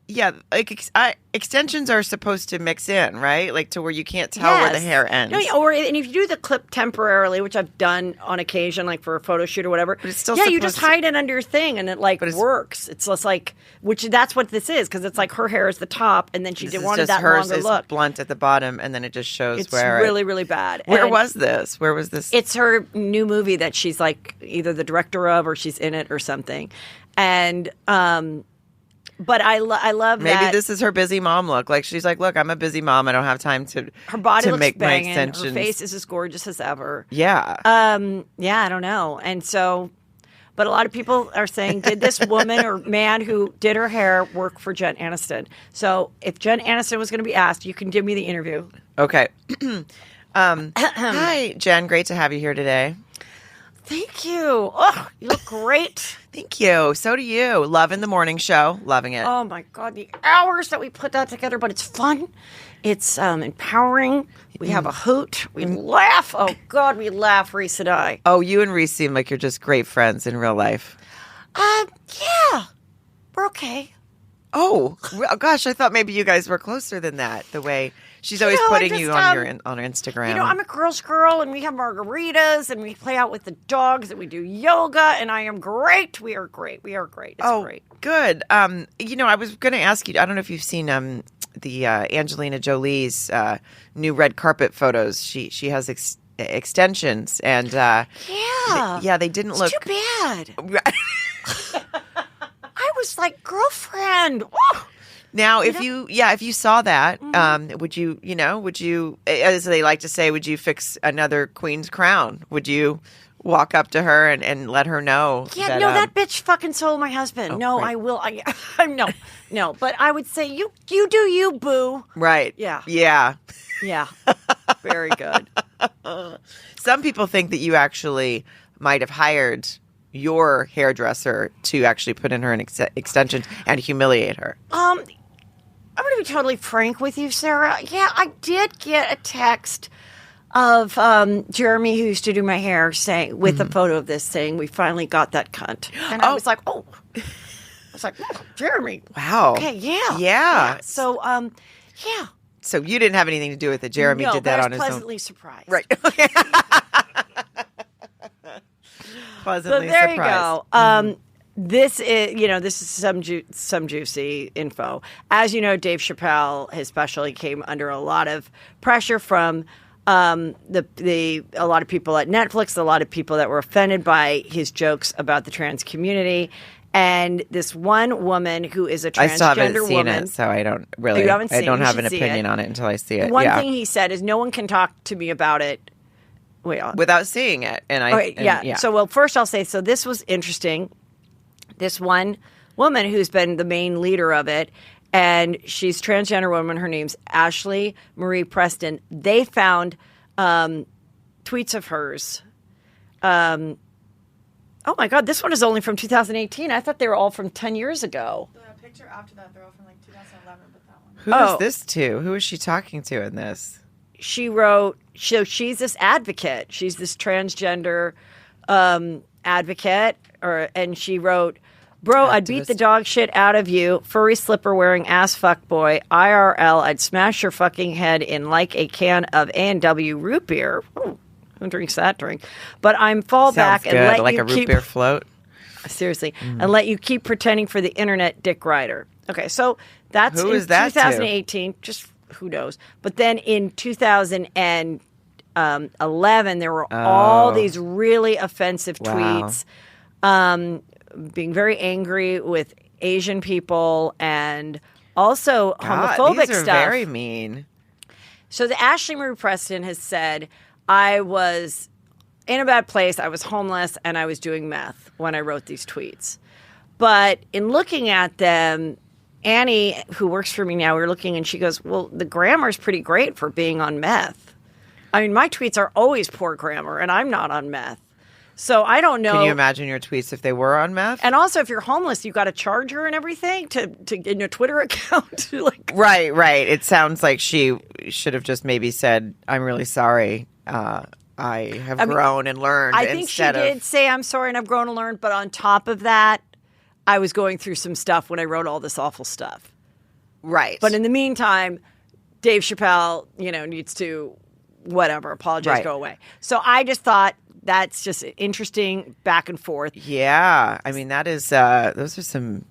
Speaker 5: yeah, like extensions are supposed to mix in, right? Like to where you can't tell where the hair ends.
Speaker 4: No, and if you do the clip temporarily, which I've done on occasion, like for a photo shoot or whatever,
Speaker 5: but it's still
Speaker 4: you just hide it under your thing, and it works. It's just like, that's what this is, because it's like her hair is the top, and then she wanted that longer look.
Speaker 5: Hers is blunt at the bottom, and then it just shows
Speaker 4: it's
Speaker 5: where.
Speaker 4: It's really, really bad.
Speaker 5: Where was this? Where was this?
Speaker 4: It's her new movie that she's like either the director of or she's in it or something, and but I love
Speaker 5: maybe
Speaker 4: that.
Speaker 5: This is her busy mom look. Like she's like, look, I'm a busy mom. I don't have time to.
Speaker 4: Her body looks
Speaker 5: make
Speaker 4: banging.
Speaker 5: my extensions.
Speaker 4: Her face is as gorgeous as ever.
Speaker 5: Yeah.
Speaker 4: Yeah, I don't know. And so, but a lot of people are saying, did this woman or man who did her hair work for Jen Aniston? So if Jen Aniston was going to be asked, you can give me the interview.
Speaker 5: Okay. Hi, Jen. Great to have you here today.
Speaker 4: Thank you. Oh, you look great.
Speaker 5: Thank you. So do you. Loving the morning show. Loving it.
Speaker 4: Oh, my God. The hours that we put that together, but it's fun. It's empowering. We have a hoot. We laugh. Oh, God, we laugh, Reese and I.
Speaker 5: Oh, you and Reese seem like you're just great friends in real life.
Speaker 4: Yeah. We're okay.
Speaker 5: Oh, gosh. I thought maybe you guys were closer than that, the way... She's always putting you on her Instagram.
Speaker 4: I'm a girl's girl, and we have margaritas, and we play out with the dogs, and we do yoga, and I am great. We are great. We are great. It's great.
Speaker 5: Good. I was going to ask you, I don't know if you've seen the Angelina Jolie's new red carpet photos. She has extensions, and they didn't look
Speaker 4: too bad. I was like, girlfriend. Oh.
Speaker 5: Now, if you saw that, would you, as they like to say, would you fix another queen's crown? Would you walk up to her and let her know?
Speaker 4: Yeah, that bitch fucking sold my husband.
Speaker 5: right.
Speaker 4: I will. No. But I would say you do you, boo.
Speaker 5: Right.
Speaker 4: Yeah.
Speaker 5: Yeah.
Speaker 4: Yeah. Very good.
Speaker 5: Some people think that you actually might have hired your hairdresser to actually put in her extensions and humiliate her.
Speaker 4: I'm going to be totally frank with you, Sarah. Yeah, I did get a text of Jeremy, who used to do my hair, saying with a photo of this, saying we finally got that cunt, and I was like, oh, Jeremy,
Speaker 5: wow,
Speaker 4: okay, yeah. So, yeah.
Speaker 5: So you didn't have anything to do with it. Jeremy did that on his own.
Speaker 4: I was pleasantly surprised.
Speaker 5: Right. Pleasantly
Speaker 4: so there
Speaker 5: surprised.
Speaker 4: you go. This is some juicy info. As you know, Dave Chappelle, his special, he came under a lot of pressure from a lot of people at Netflix, a lot of people that were offended by his jokes about the trans community. And this one woman who is a transgender woman.
Speaker 5: I still haven't seen it, so I don't really. I don't have an opinion on it until I see it.
Speaker 4: One thing he said is, "No one can talk to me about it
Speaker 5: without seeing it." And
Speaker 4: So, first I'll say, so this was interesting. This one woman who's been the main leader of it, and she's a transgender woman. Her name's Ashley Marie Preston. They found tweets of hers. Oh my God, this one is only from 2018. I thought they were all from 10 years ago.
Speaker 9: The picture after that, they're all from like 2011, but that one.
Speaker 5: Who is this to? Who is she talking to in this?
Speaker 4: She wrote, she's this advocate. She's this transgender advocate. And she wrote, bro, I'd beat the dog shit out of you, furry slipper wearing ass fuck boy, IRL, I'd smash your fucking head in like a can of A&W root beer. Ooh. Who drinks that drink? But I'm fall back and let
Speaker 5: like
Speaker 4: you
Speaker 5: a root
Speaker 4: keep
Speaker 5: beer float.
Speaker 4: Seriously, and let you keep pretending for the internet, Dick Ryder. Okay, so that's
Speaker 5: who
Speaker 4: in
Speaker 5: is that
Speaker 4: 2018. Just who knows? But then in 2011, there were all these really offensive tweets, being very angry with Asian people and also homophobic
Speaker 5: these are
Speaker 4: stuff.
Speaker 5: Very mean.
Speaker 4: So the Ashley Marie Preston has said, I was in a bad place, I was homeless, and I was doing meth when I wrote these tweets. But in looking at them, Annie, who works for me now, we were looking and she goes, well, the grammar's pretty great for being on meth. I mean, my tweets are always poor grammar, and I'm not on meth. So I don't know.
Speaker 5: Can you imagine your tweets if they were on meth?
Speaker 4: And also, if you're homeless, you got to charge her and everything to in your Twitter account.
Speaker 5: Right. It sounds like she should have just maybe said, I'm really sorry. I have grown and learned.
Speaker 4: I think she did say, I'm sorry and I've grown and learned. But on top of that, I was going through some stuff when I wrote all this awful stuff.
Speaker 5: Right.
Speaker 4: But in the meantime, Dave Chappelle, needs to, apologize, go away. So I just thought that's just interesting back and forth.
Speaker 5: Yeah. I mean, that is, those are some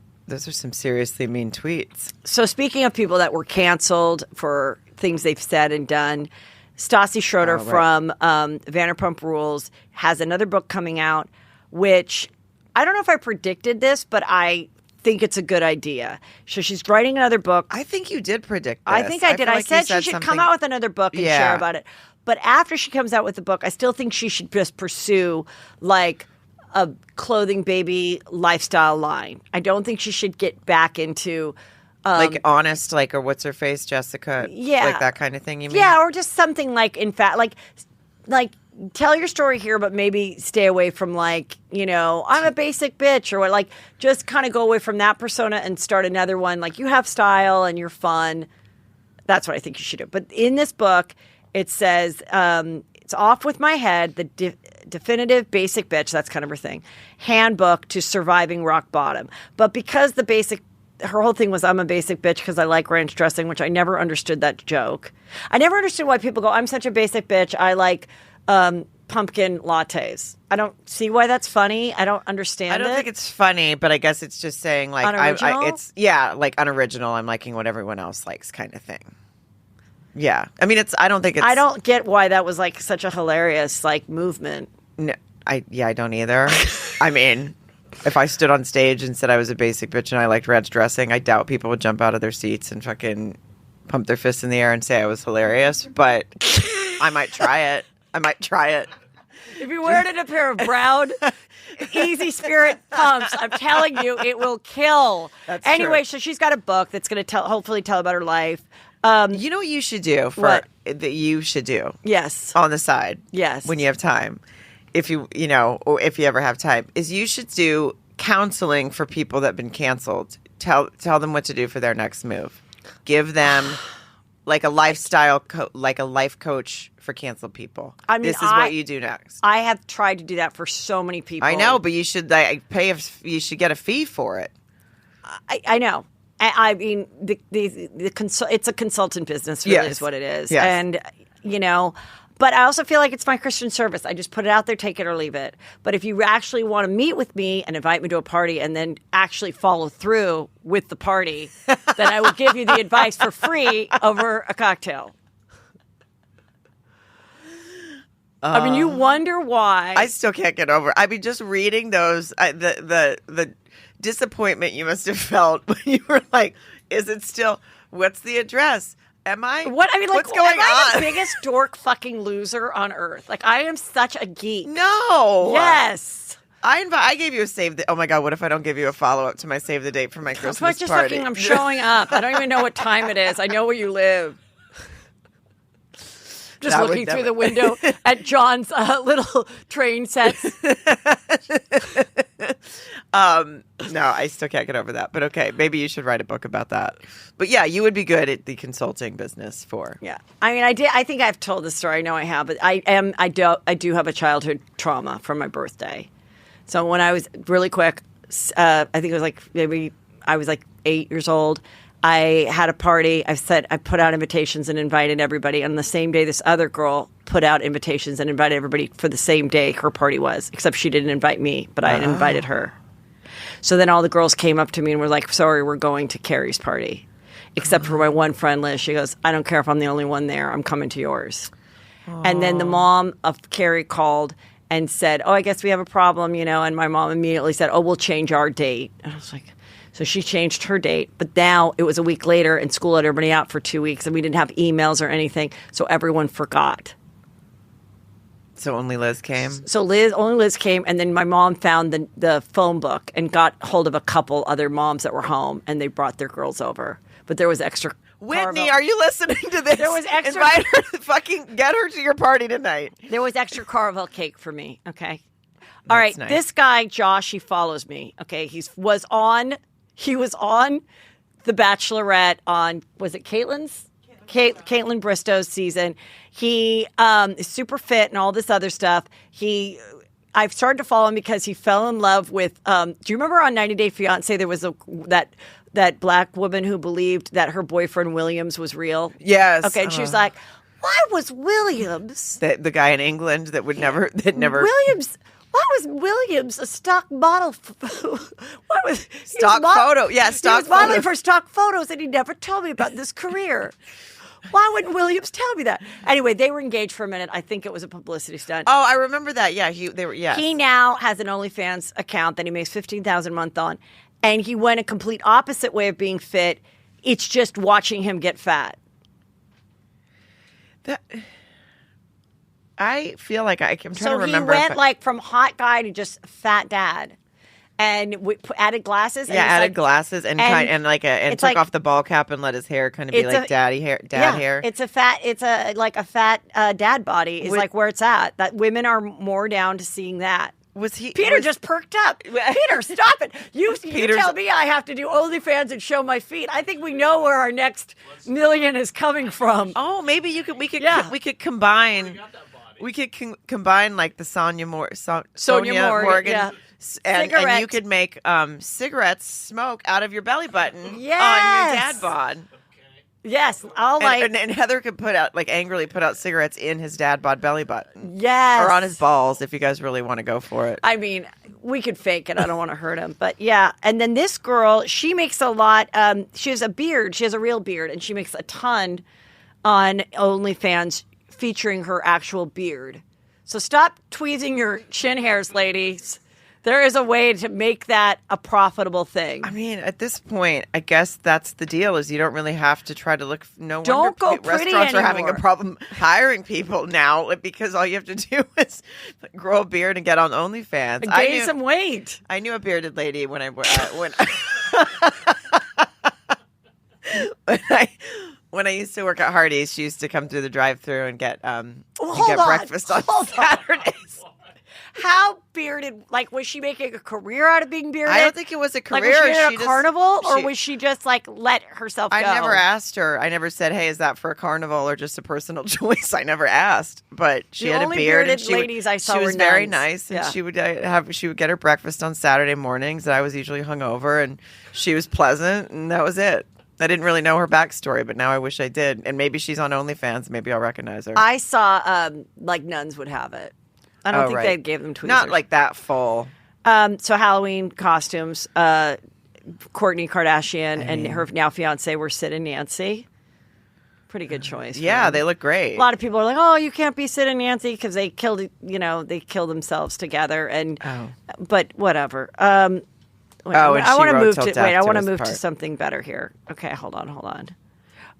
Speaker 5: seriously mean tweets.
Speaker 4: So speaking of people that were canceled for things they've said and done, Stassi Schroeder from Vanderpump Rules has another book coming out, which I don't know if I predicted this, but I think it's a good idea. So she's writing another book.
Speaker 5: I think you did predict this.
Speaker 4: I think I did. I said she should come out with another book and share about it. But after she comes out with the book, I still think she should just pursue like a clothing baby lifestyle line. I don't think she should get back into
Speaker 5: like Honest, or what's her face, Jessica?
Speaker 4: Yeah.
Speaker 5: Like that kind of thing, you mean?
Speaker 4: Yeah, or just something like, in fact, like tell your story here, but maybe stay away from I'm a basic bitch, or just kind of go away from that persona and start another one. Like, you have style and you're fun. That's what I think you should do. But in this book, it says, it's off with my head, the definitive basic bitch, that's kind of her thing, handbook to surviving rock bottom. But because her whole thing was, I'm a basic bitch because I like ranch dressing, which I never understood that joke. I never understood why people go, I'm such a basic bitch, I like pumpkin lattes. I don't see why that's funny. I don't understand it.
Speaker 5: I don't think it's funny, but I guess it's just saying
Speaker 4: unoriginal?
Speaker 5: Unoriginal. I'm liking what everyone else likes kind of thing. Yeah. I mean, I don't
Speaker 4: get why that was such a hilarious movement.
Speaker 5: No, I don't either. I mean, if I stood on stage and said I was a basic bitch and I liked ranch dressing, I doubt people would jump out of their seats and fucking pump their fists in the air and say I was hilarious. But I might try it.
Speaker 4: If you wear it in a pair of brown Easy Spirit pumps, I'm telling you, it will kill.
Speaker 5: That's
Speaker 4: anyway,
Speaker 5: true.
Speaker 4: So she's got a book that's going to hopefully tell about her life.
Speaker 5: You know what you should do that you should do?
Speaker 4: Yes.
Speaker 5: On the side.
Speaker 4: Yes.
Speaker 5: When you have time. If you ever have time, is you should do counseling for people that have been canceled. Tell them what to do for their next move. Give them like a lifestyle, like a life coach for canceled people. I mean, this is what you do next.
Speaker 4: I have tried to do that for so many people.
Speaker 5: I know, but you should you should get a fee for it.
Speaker 4: I know. I mean, it's a consultant business, really, is what it is.
Speaker 5: Yes.
Speaker 4: And, but I also feel like it's my Christian service. I just put it out there, take it or leave it. But if you actually want to meet with me and invite me to a party and then actually follow through with the party, then I will give you the advice for free over a cocktail. I mean, you wonder why.
Speaker 5: I still can't get over. I mean, just reading those, the disappointment you must have felt when you were like, "Is it still? What's the address? Am I? What's going
Speaker 4: I
Speaker 5: on?
Speaker 4: The biggest dork fucking loser on earth? Like, I am such a geek.
Speaker 5: No.
Speaker 4: Yes.
Speaker 5: I gave you a save the. Oh my god! What if I don't give you a follow up to my save the date for my Christmas party?
Speaker 4: I'm showing up. I don't even know what time it is. I know where you live. Just looking through the window at John's little train sets.
Speaker 5: No, I still can't get over that. But okay, maybe you should write a book about that. But yeah, you would be good at the consulting business for.
Speaker 4: Yeah, I mean, I think I've told this story. I know I have, but I do have a childhood trauma from my birthday. So when I was really quick, I think it was like maybe I was like 8 years old. I had a party. I put out invitations and invited everybody. On the same day, this other girl put out invitations and invited everybody for the same day her party was, except she didn't invite me, but I had invited her. So then all the girls came up to me and were like, "Sorry, we're going to Carrie's party." Except for my one friend, Liz. She goes, "I don't care if I'm the only one there. I'm coming to yours." And then the mom of Carrie called and said, "Oh, I guess we have a problem, And my mom immediately said, "Oh, we'll change our date." And I was like... So she changed her date, but now it was a week later and school let everybody out for 2 weeks and we didn't have emails or anything, so everyone forgot.
Speaker 5: So only Liz came?
Speaker 4: Only Liz came, and then my mom found the phone book and got hold of a couple other moms that were home, and they brought their girls over. But there was extra...
Speaker 5: Whitney, are you listening to this?
Speaker 4: There was extra...
Speaker 5: Invite her to fucking get her to your party tonight.
Speaker 4: There was extra caramel cake for me, okay? All right,
Speaker 5: nice.
Speaker 4: This guy, Josh, he follows me, okay? He was on The Bachelorette on, was it Caitlin's? Caitlin Bristow's season. He is super fit and all this other stuff. I've started to follow him because he fell in love with, do you remember on 90 Day Fiancé there was that black woman who believed that her boyfriend Williams was real?
Speaker 5: Yes.
Speaker 4: Okay, and she was like, why was Williams?
Speaker 5: The guy in England that never...
Speaker 4: Williams... Why was Williams a stock model? Why was
Speaker 5: stock photo? Yeah, stock.
Speaker 4: He was modeling for stock photos, and he never told me about this career. Why wouldn't Williams tell me that? Anyway, they were engaged for a minute. I think it was a publicity stunt.
Speaker 5: Oh, I remember that. Yeah, they were. Yeah.
Speaker 4: He now has an OnlyFans account that he makes $15,000 a month on, and he went a complete opposite way of being fit. It's just watching him get fat.
Speaker 5: I feel like I'm trying to remember.
Speaker 4: So he went from hot guy to just fat dad, and added glasses.
Speaker 5: Yeah, added glasses and took off the ball cap and let his hair kind of be like dad hair.
Speaker 4: It's a fat dad body is like where it's at. That women are more down to seeing that. Peter just perked up. Peter, stop it! You tell me I have to do OnlyFans and show my feet. I think we know where our next million is coming from.
Speaker 5: Oh, maybe we could combine. We could combine like the Sonia Morgan, and you could make cigarettes smoke out of your belly button on your dad bod.
Speaker 4: Yes,
Speaker 5: and Heather could angrily put out cigarettes in his dad bod belly button.
Speaker 4: Yes,
Speaker 5: or on his balls if you guys really want to go for it.
Speaker 4: I mean, we could fake it. I don't want to hurt him, but yeah. And then this girl, she makes a lot. She has a beard. She has a real beard, and she makes a ton on OnlyFans featuring her actual beard. So stop tweezing your chin hairs, ladies. There is a way to make that a profitable thing.
Speaker 5: I mean, at this point, I guess that's the deal. Is you don't really have to try to look. No
Speaker 4: Don't
Speaker 5: wonder
Speaker 4: go pretty
Speaker 5: restaurants are having a
Speaker 4: anymore.
Speaker 5: problem hiring people now because all you have to do is grow a beard and get on OnlyFans.
Speaker 4: And gain some weight.
Speaker 5: I knew a bearded lady when I when I used to work at Hardee's. She used to come through the drive-thru and get breakfast on Saturdays.
Speaker 4: How bearded? Like, was she making a career out of being bearded?
Speaker 5: I don't think it was a career.
Speaker 4: Like, was she at a
Speaker 5: just-
Speaker 4: carnival, or
Speaker 5: she-
Speaker 4: was she just like let herself go?
Speaker 5: I never asked her. I never said, "Hey, is that for a carnival or just a personal choice?" I never asked. But she
Speaker 4: The
Speaker 5: had a
Speaker 4: only
Speaker 5: beard, and
Speaker 4: bearded ladies I saw
Speaker 5: she
Speaker 4: were
Speaker 5: was very
Speaker 4: nuns.
Speaker 5: nice, and
Speaker 4: Yeah.
Speaker 5: she would get her breakfast on Saturday mornings. And I was usually hungover, and she was pleasant, and that was it. I didn't really know her backstory, but now I wish I did. And maybe she's on OnlyFans. Maybe I'll recognize her.
Speaker 4: I saw like nuns would have it. I don't think
Speaker 5: right.
Speaker 4: they gave them tweezers.
Speaker 5: Not like that full.
Speaker 4: So Halloween costumes. Kourtney Kardashian and her now fiance were Sid and Nancy. Pretty good choice. for
Speaker 5: Yeah,
Speaker 4: them.
Speaker 5: they look great.
Speaker 4: A lot of people are like, "Oh, you can't be Sid and Nancy because they killed themselves together." And but whatever. Wait,
Speaker 5: and
Speaker 4: I
Speaker 5: she
Speaker 4: want to
Speaker 5: wrote
Speaker 4: move
Speaker 5: till
Speaker 4: to
Speaker 5: death
Speaker 4: wait. I
Speaker 5: do
Speaker 4: want to
Speaker 5: us
Speaker 4: move to
Speaker 5: part.
Speaker 4: something better here. Okay, hold on.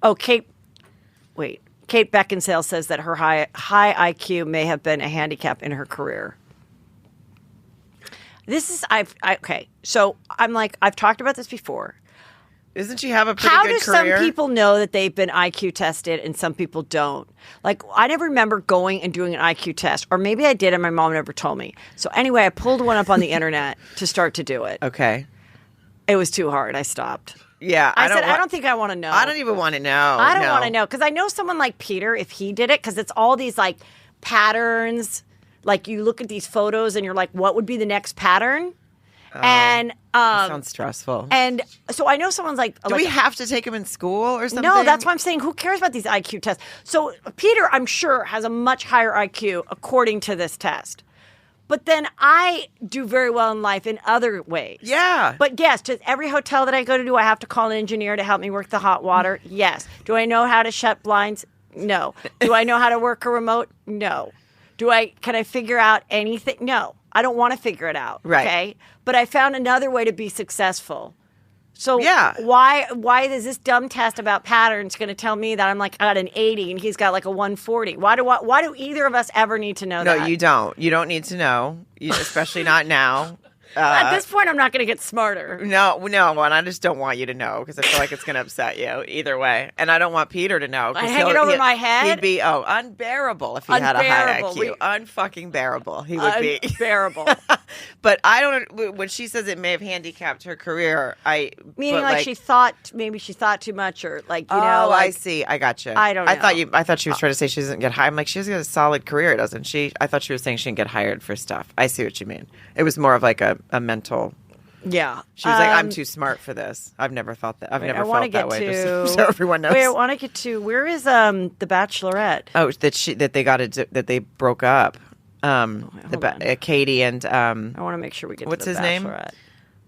Speaker 4: Oh, Kate Beckinsale says that her high IQ may have been a handicap in her career. Okay. So I'm like, I've talked about this before.
Speaker 5: Doesn't she have a pretty
Speaker 4: How
Speaker 5: good
Speaker 4: do
Speaker 5: career?
Speaker 4: some people know that they've been IQ tested and some people don't? Like, I never remember going and doing an IQ test, or maybe I did and my mom never told me. So anyway, I pulled one up on the internet to start to do it.
Speaker 5: Okay.
Speaker 4: It was too hard. I stopped.
Speaker 5: Yeah,
Speaker 4: I said, I don't think I want to know.
Speaker 5: I don't even want to know.
Speaker 4: I don't want to know because I know someone like Peter, if he did it, because it's all these like patterns. Like you look at these photos and you're like, what would be the next pattern? And
Speaker 5: That sounds stressful.
Speaker 4: and so I know someone's like,
Speaker 5: Do we have to take him in school or something?
Speaker 4: no, that's why I'm saying who cares about these IQ tests? So Peter, I'm sure, has a much higher IQ according to this test. But then I do very well in life in other ways.
Speaker 5: Yeah.
Speaker 4: But yes, to every hotel that I go to, do I have to call an engineer to help me work the hot water? Yes. Do I know how to shut blinds? No. Do I know how to work a remote? No. Can I figure out anything? No. I don't want to figure it out.
Speaker 5: Right.
Speaker 4: Okay. But I found another way to be successful. So
Speaker 5: Yeah.
Speaker 4: why is this dumb test about patterns going to tell me that I'm like I got an 80 and he's got like a 140? Why do either of us ever need to know that?
Speaker 5: No, you don't. You don't need to know, especially not now.
Speaker 4: At this point, I'm not going to get smarter.
Speaker 5: No, and I just don't want you to know because I feel like it's going to upset you either way. And I don't want Peter to know.
Speaker 4: I hang it over my head?
Speaker 5: He'd be, unbearable if he had a high
Speaker 4: Unbearable.
Speaker 5: IQ. Unfucking bearable he would be.
Speaker 4: Unbearable.
Speaker 5: But I don't, when she says it may have handicapped her career,
Speaker 4: Meaning
Speaker 5: but
Speaker 4: like she thought too much or like,
Speaker 5: I
Speaker 4: like,
Speaker 5: see. I got you.
Speaker 4: I don't know.
Speaker 5: I thought she was trying to say she doesn't get hired. I'm like, she's got a solid career, doesn't she? I thought she was saying she didn't get hired for stuff. I see what you mean. It was more of like a mental.
Speaker 4: yeah.
Speaker 5: She was like, I'm too smart for this. I've never thought that. I've never felt that way. Just so everyone knows.
Speaker 4: Wait, I want to get to where is The Bachelorette?
Speaker 5: Oh, that they broke up.
Speaker 4: hold on.
Speaker 5: Katie and
Speaker 4: I want to make sure we get
Speaker 5: what's
Speaker 4: to The
Speaker 5: his name?
Speaker 4: Bachelorette.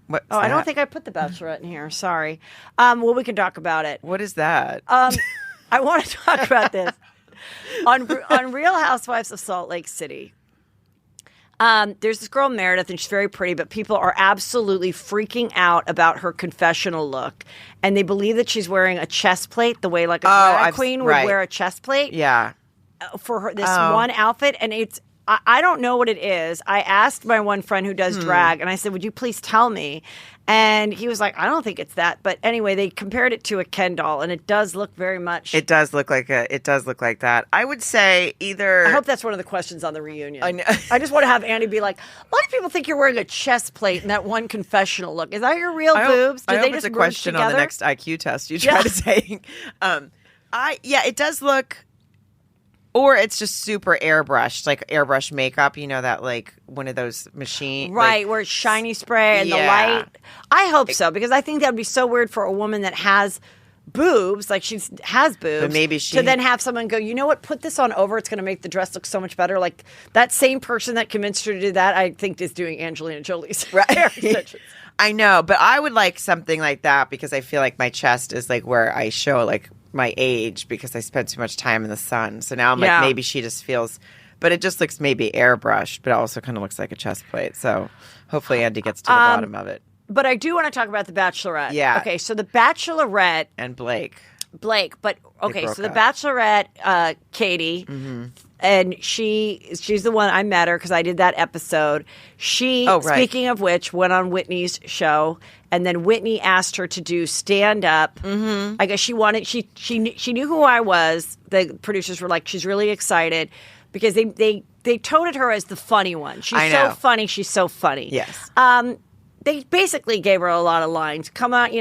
Speaker 5: What's
Speaker 4: Oh, I don't
Speaker 5: that?
Speaker 4: think I put The Bachelorette in here. Sorry. Well, we can talk about it.
Speaker 5: What is that?
Speaker 4: I want to talk about this on Real Housewives of Salt Lake City. There's this girl Meredith, and she's very pretty, but people are absolutely freaking out about her confessional look, and they believe that she's wearing a chest plate, the way like a drag queen would wear a chest plate.
Speaker 5: Yeah.
Speaker 4: For her this one outfit, and I don't know what it is. I asked my one friend who does drag, and I said, "Would you please tell me?" And he was like, "I don't think it's that." But anyway, they compared it to a Ken doll, and it does look very much.
Speaker 5: It does look like that. I would say either.
Speaker 4: I hope that's one of the questions on the reunion.
Speaker 5: I know.
Speaker 4: I just want to have Andy be like, "A lot of people think you're wearing a chest plate in that one confessional look. Is that your real boobs?
Speaker 5: I
Speaker 4: Did
Speaker 5: hope
Speaker 4: they
Speaker 5: it's
Speaker 4: just
Speaker 5: a
Speaker 4: merge
Speaker 5: question on the
Speaker 4: together?"
Speaker 5: next IQ test you try to say. It does look. Or it's just super airbrushed, like airbrush makeup. You know that, like one of those machines,
Speaker 4: right? Where it's shiny spray and the light. I hope so because I think that would be so weird for a woman that has boobs, like she has boobs.
Speaker 5: But maybe
Speaker 4: to then have someone go, you know what? Put this on over. It's going to make the dress look so much better. Like that same person that convinced her to do that, I think, is doing Angelina Jolie's hair extensions.
Speaker 5: I know, but I would like something like that because I feel like my chest is like where I show like my age because I spent too much time in the sun. So now I'm like, maybe she just feels but it just looks maybe airbrushed, but it also kind of looks like a chest plate. So hopefully Andy gets to the bottom of it.
Speaker 4: But I do want to talk about The Bachelorette.
Speaker 5: Yeah.
Speaker 4: Okay, so The Bachelorette.
Speaker 5: And Blake.
Speaker 4: But okay, so The
Speaker 5: up.
Speaker 4: Bachelorette, Katie, and she's the one, I met her because I did that episode. She, speaking of which, went on Whitney's show, and then Whitney asked her to do stand up. Mm-hmm. I guess she wanted she knew who I was. The producers were like, she's really excited because they toted her as the funny one. She's so funny. She's so funny.
Speaker 5: Yes.
Speaker 4: They basically gave her a lot of lines. Come out,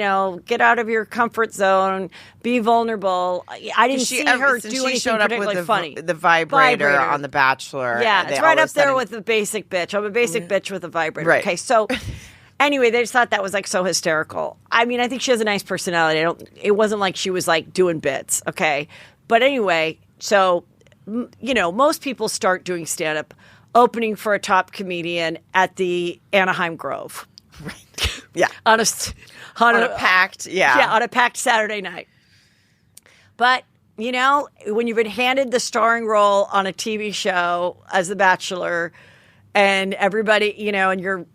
Speaker 4: get out of your comfort zone, be vulnerable. I didn't see her do anything particularly funny.
Speaker 5: The vibrator on The Bachelor.
Speaker 4: Yeah, it's right up there with the basic bitch. I'm a basic bitch with a vibrator. Right. Okay, so anyway, they just thought that was like so hysterical. I mean, I think she has a nice personality. It wasn't like she was like doing bits. Okay, but anyway, so most people start doing stand up, opening for a top comedian at the Anaheim Grove.
Speaker 5: Right. Yeah.
Speaker 4: on a packed Saturday night. But, when you've been handed the starring role on a TV show as The Bachelor and everybody, and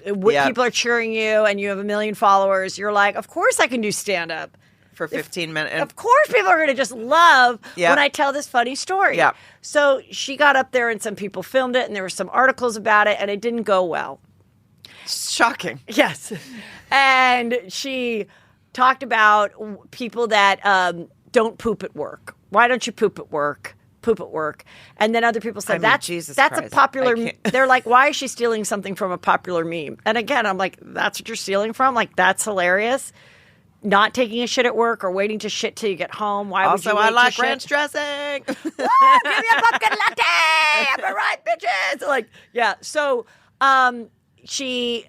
Speaker 4: people are cheering you and you have 1 million followers, you're like, of course I can do stand up.
Speaker 5: For 15 minutes.
Speaker 4: Of course people are going to just love when I tell this funny story.
Speaker 5: Yeah.
Speaker 4: So she got up there and some people filmed it and there were some articles about it and it didn't go well.
Speaker 5: Shocking.
Speaker 4: Yes. And she talked about people that don't poop at work. Why don't you poop at work? Poop at work. And then other people said, that's a popular they're like, why is she stealing something from a popular meme? And again, I'm like, that's what you're stealing from? Like, that's hilarious. Not taking a shit at work or waiting to shit till you get home. Why would you wait
Speaker 5: I like
Speaker 4: to
Speaker 5: ranch
Speaker 4: shit?
Speaker 5: dressing.
Speaker 4: Woo, give me a pumpkin latte. Am I right, bitches? Like, yeah. So, she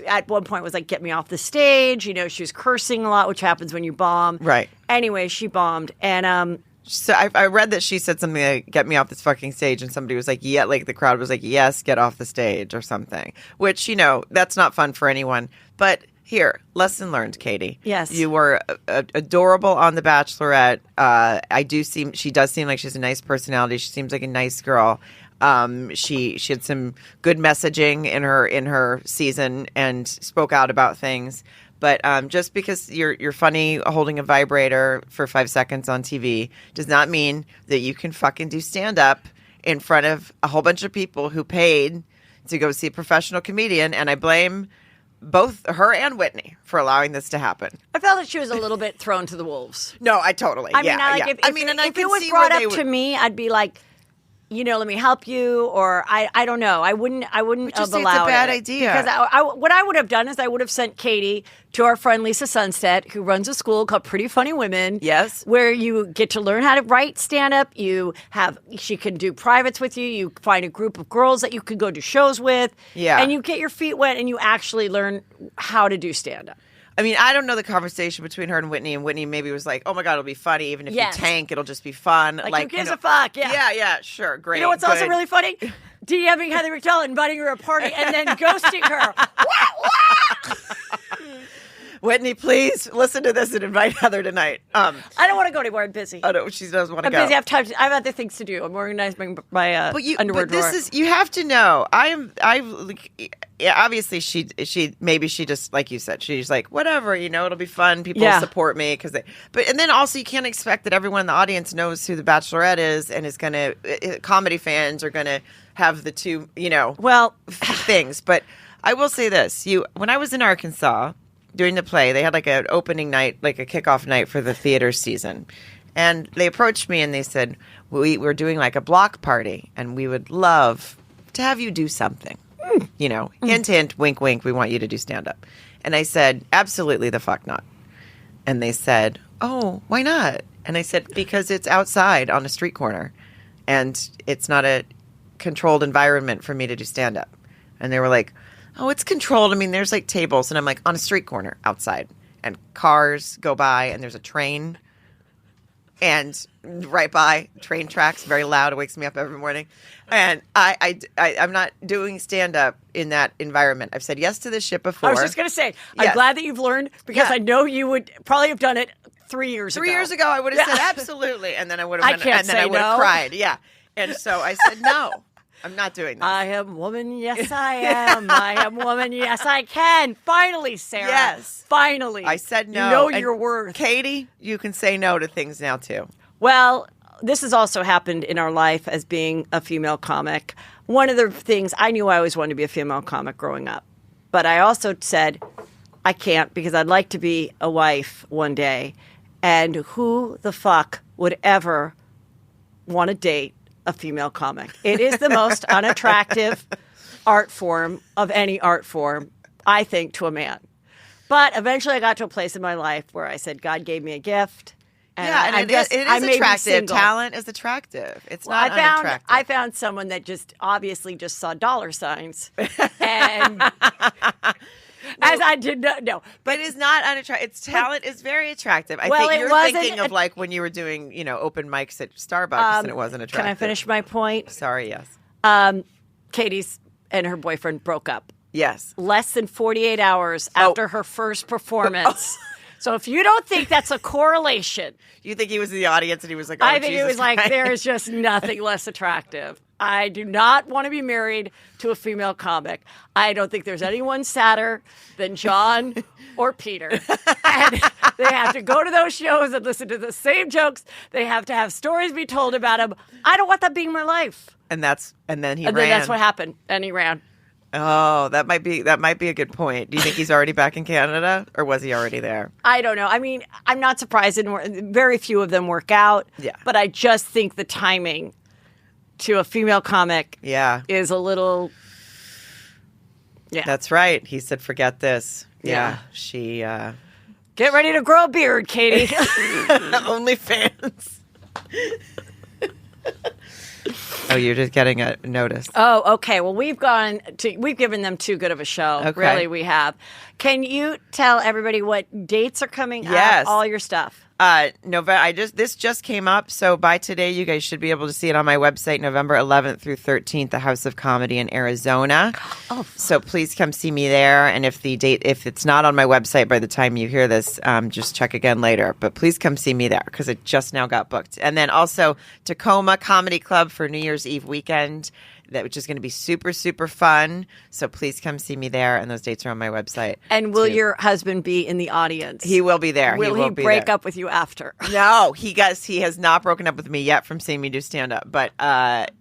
Speaker 4: at one point was like, get me off the stage. She was cursing a lot, which happens when you bomb.
Speaker 5: Right.
Speaker 4: Anyway, she bombed. And
Speaker 5: so I read that she said something like, get me off this fucking stage. And somebody was like, yeah, like the crowd was like, yes, get off the stage or something. Which, that's not fun for anyone. But here, lesson learned, Katie.
Speaker 4: Yes.
Speaker 5: You were adorable on The Bachelorette. She does seem like she's a nice personality. She seems like a nice girl. She had some good messaging in her season and spoke out about things. But just because you're funny holding a vibrator for 5 seconds on TV does not mean that you can fucking do stand up in front of a whole bunch of people who paid to go see a professional comedian. And I blame both her and Whitney for allowing this to happen.
Speaker 4: I felt that she was a little bit thrown to the wolves.
Speaker 5: No, I totally.
Speaker 4: If it was brought up to me, I'd be like, let me help you, or I don't know. I wouldn't have allowed it.
Speaker 5: It's a bad idea.
Speaker 4: Because what I would have done is I would have sent Katie to our friend Lisa Sunstead, who runs a school called Pretty Funny Women.
Speaker 5: Yes.
Speaker 4: Where you get to learn how to write stand-up. She can do privates with you. You find a group of girls that you could go to shows with.
Speaker 5: Yeah.
Speaker 4: And you get your feet wet and you actually learn how to do stand-up.
Speaker 5: I mean, I don't know the conversation between her and Whitney maybe was like, oh my God, it'll be funny. Even if you tank, it'll just be fun.
Speaker 4: Like who gives a fuck? Yeah.
Speaker 5: Yeah, sure. Great.
Speaker 4: You know what's also really funny? DMing Heather McDowell, inviting her to a party, and then ghosting her.
Speaker 5: Whitney, please listen to this and invite Heather tonight.
Speaker 4: I don't want to go anywhere. I'm busy.
Speaker 5: Oh, no, she doesn't want to go.
Speaker 4: I'm busy. I have other things to do. I'm organizing my underwear drawer.
Speaker 5: You have to know. Obviously she just, like you said, she's like, whatever, it'll be fun. People support me and then also you can't expect that everyone in the audience knows who the Bachelorette is and is going to, comedy fans are going to have the two, things. But I will say this, when I was in Arkansas doing the play, they had like an opening night, like a kickoff night for the theater season. And they approached me and they said, we're doing like a block party and we would love to have you do something. Hint, hint, wink, wink, we want you to do stand-up. And I said, absolutely the fuck not. And they said, oh, why not? And I said, because it's outside on a street corner and it's not a controlled environment for me to do stand-up. And they were like, oh, it's controlled. I mean, there's like tables. And I'm like, on a street corner outside. And cars go by and there's a train. And right by, train tracks, very loud. It wakes me up every morning. And I'm not doing stand-up in that environment. I've said yes to this shit before.
Speaker 4: I was just going to say, I'm glad that you've learned because I know you would probably have done it 3 years ago.
Speaker 5: 3 years ago, I would have said absolutely. And then I would have cried. Yeah. And so I said, no, I'm not doing this.
Speaker 4: I am woman, yes I am. I am woman, yes I can. Finally, Sarah.
Speaker 5: Yes.
Speaker 4: Finally.
Speaker 5: I said no.
Speaker 4: You know
Speaker 5: And
Speaker 4: your worth.
Speaker 5: Katie, you can say no to things now, too.
Speaker 4: Well, this has also happened in our life as being a female comic. One of the things, I knew I always wanted to be a female comic growing up. But I also said, I can't because I'd like to be a wife one day. And who the fuck would ever want to date a female comic? It is the most unattractive art form of any art form, I think, to a man. But eventually I got to a place in my life where I said, God gave me a gift. And
Speaker 5: it is attractive. Talent is attractive. It's not unattractive.
Speaker 4: I found someone that just obviously just saw dollar signs. And as I did not know.
Speaker 5: But it's not unattractive. Its talent is very attractive. I
Speaker 4: Well,
Speaker 5: think
Speaker 4: it
Speaker 5: you're
Speaker 4: wasn't
Speaker 5: thinking of like when you were doing, open mics at Starbucks and it wasn't attractive.
Speaker 4: Can I finish my point?
Speaker 5: Sorry, yes.
Speaker 4: Katie's and her boyfriend broke up.
Speaker 5: Yes.
Speaker 4: Less than 48 hours after her first performance. So if you don't think that's a correlation.
Speaker 5: You think he was in the audience and he was like, oh,
Speaker 4: I think
Speaker 5: Jesus
Speaker 4: it was like,
Speaker 5: Christ.
Speaker 4: there is just nothing less attractive. I do not want to be married to a female comic. I don't think there's anyone sadder than John or Peter. And they have to go to those shows and listen to the same jokes. They have to have stories be told about him. I don't want that being my life.
Speaker 5: And then he ran.
Speaker 4: Then that's what happened. And he ran.
Speaker 5: Oh, that might be a good point. Do you think he's already back in Canada, or was he already there?
Speaker 4: I don't know. I mean, I'm not surprised. Very few of them work out.
Speaker 5: Yeah.
Speaker 4: But I just think the timing to a female comic is a little. Yeah.
Speaker 5: That's right. He said, forget this.
Speaker 4: Yeah.
Speaker 5: She.
Speaker 4: Get ready to grow a beard, Katie.
Speaker 5: OnlyFans. Oh, you're just getting a notice.
Speaker 4: Oh, okay. Well, we've given them too good of a show.
Speaker 5: Okay.
Speaker 4: Really, we have. Can you tell everybody what dates are coming
Speaker 5: Yes.
Speaker 4: up? All your stuff.
Speaker 5: This just came up, so by today you guys should be able to see it on my website, November 11th through 13th, the House of Comedy in Arizona.
Speaker 4: Oh,
Speaker 5: so please come see me there. And if it's not on my website by the time you hear this, just check again later. But please come see me there because it just now got booked. And then also Tacoma Comedy Club for New Year's Eve weekend, which is going to be super, super fun. So please come see me there. And those dates are on my website.
Speaker 4: And will your husband be in the audience?
Speaker 5: He will be there.
Speaker 4: Will he break up with you after?
Speaker 5: No, he has not broken up with me yet from seeing me do stand up, but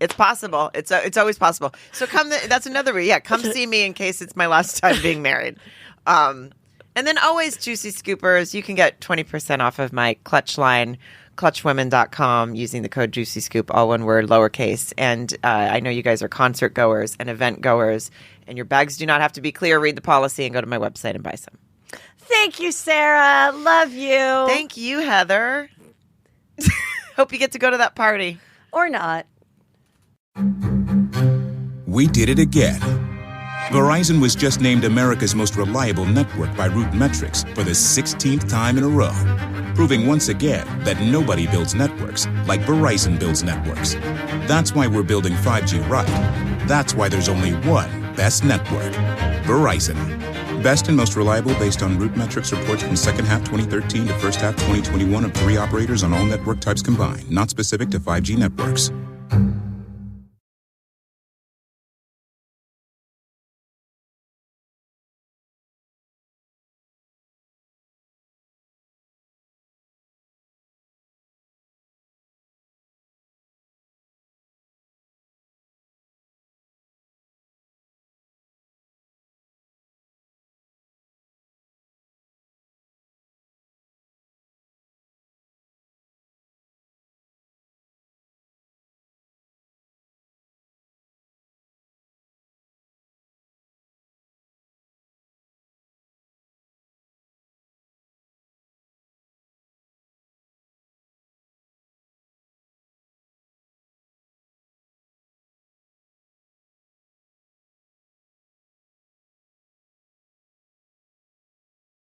Speaker 5: it's possible. It's always possible. So that's another way. Yeah, come see me in case it's my last time being married. And then always Juicy Scoopers. You can get 20% off of my clutch line, clutchwomen.com, using the code Juicy Scoop, all one word, lowercase. And I know you guys are concert goers and event goers, and your bags do not have to be clear. Read the policy and go to my website and buy some.
Speaker 4: Thank you, Sarah. Love you.
Speaker 5: Thank you, Heather. Hope you get to go to that party.
Speaker 4: Or not.
Speaker 2: We did it again. Verizon was just named America's most reliable network by Root Metrics for the 16th time in a row, proving once again that nobody builds networks like Verizon builds networks. That's why we're building 5G right. That's why there's only one best network, Verizon. Best and most reliable based on Root Metrics reports from second half 2013 to first half 2021 of 3 operators on all network types combined, not specific to 5G networks.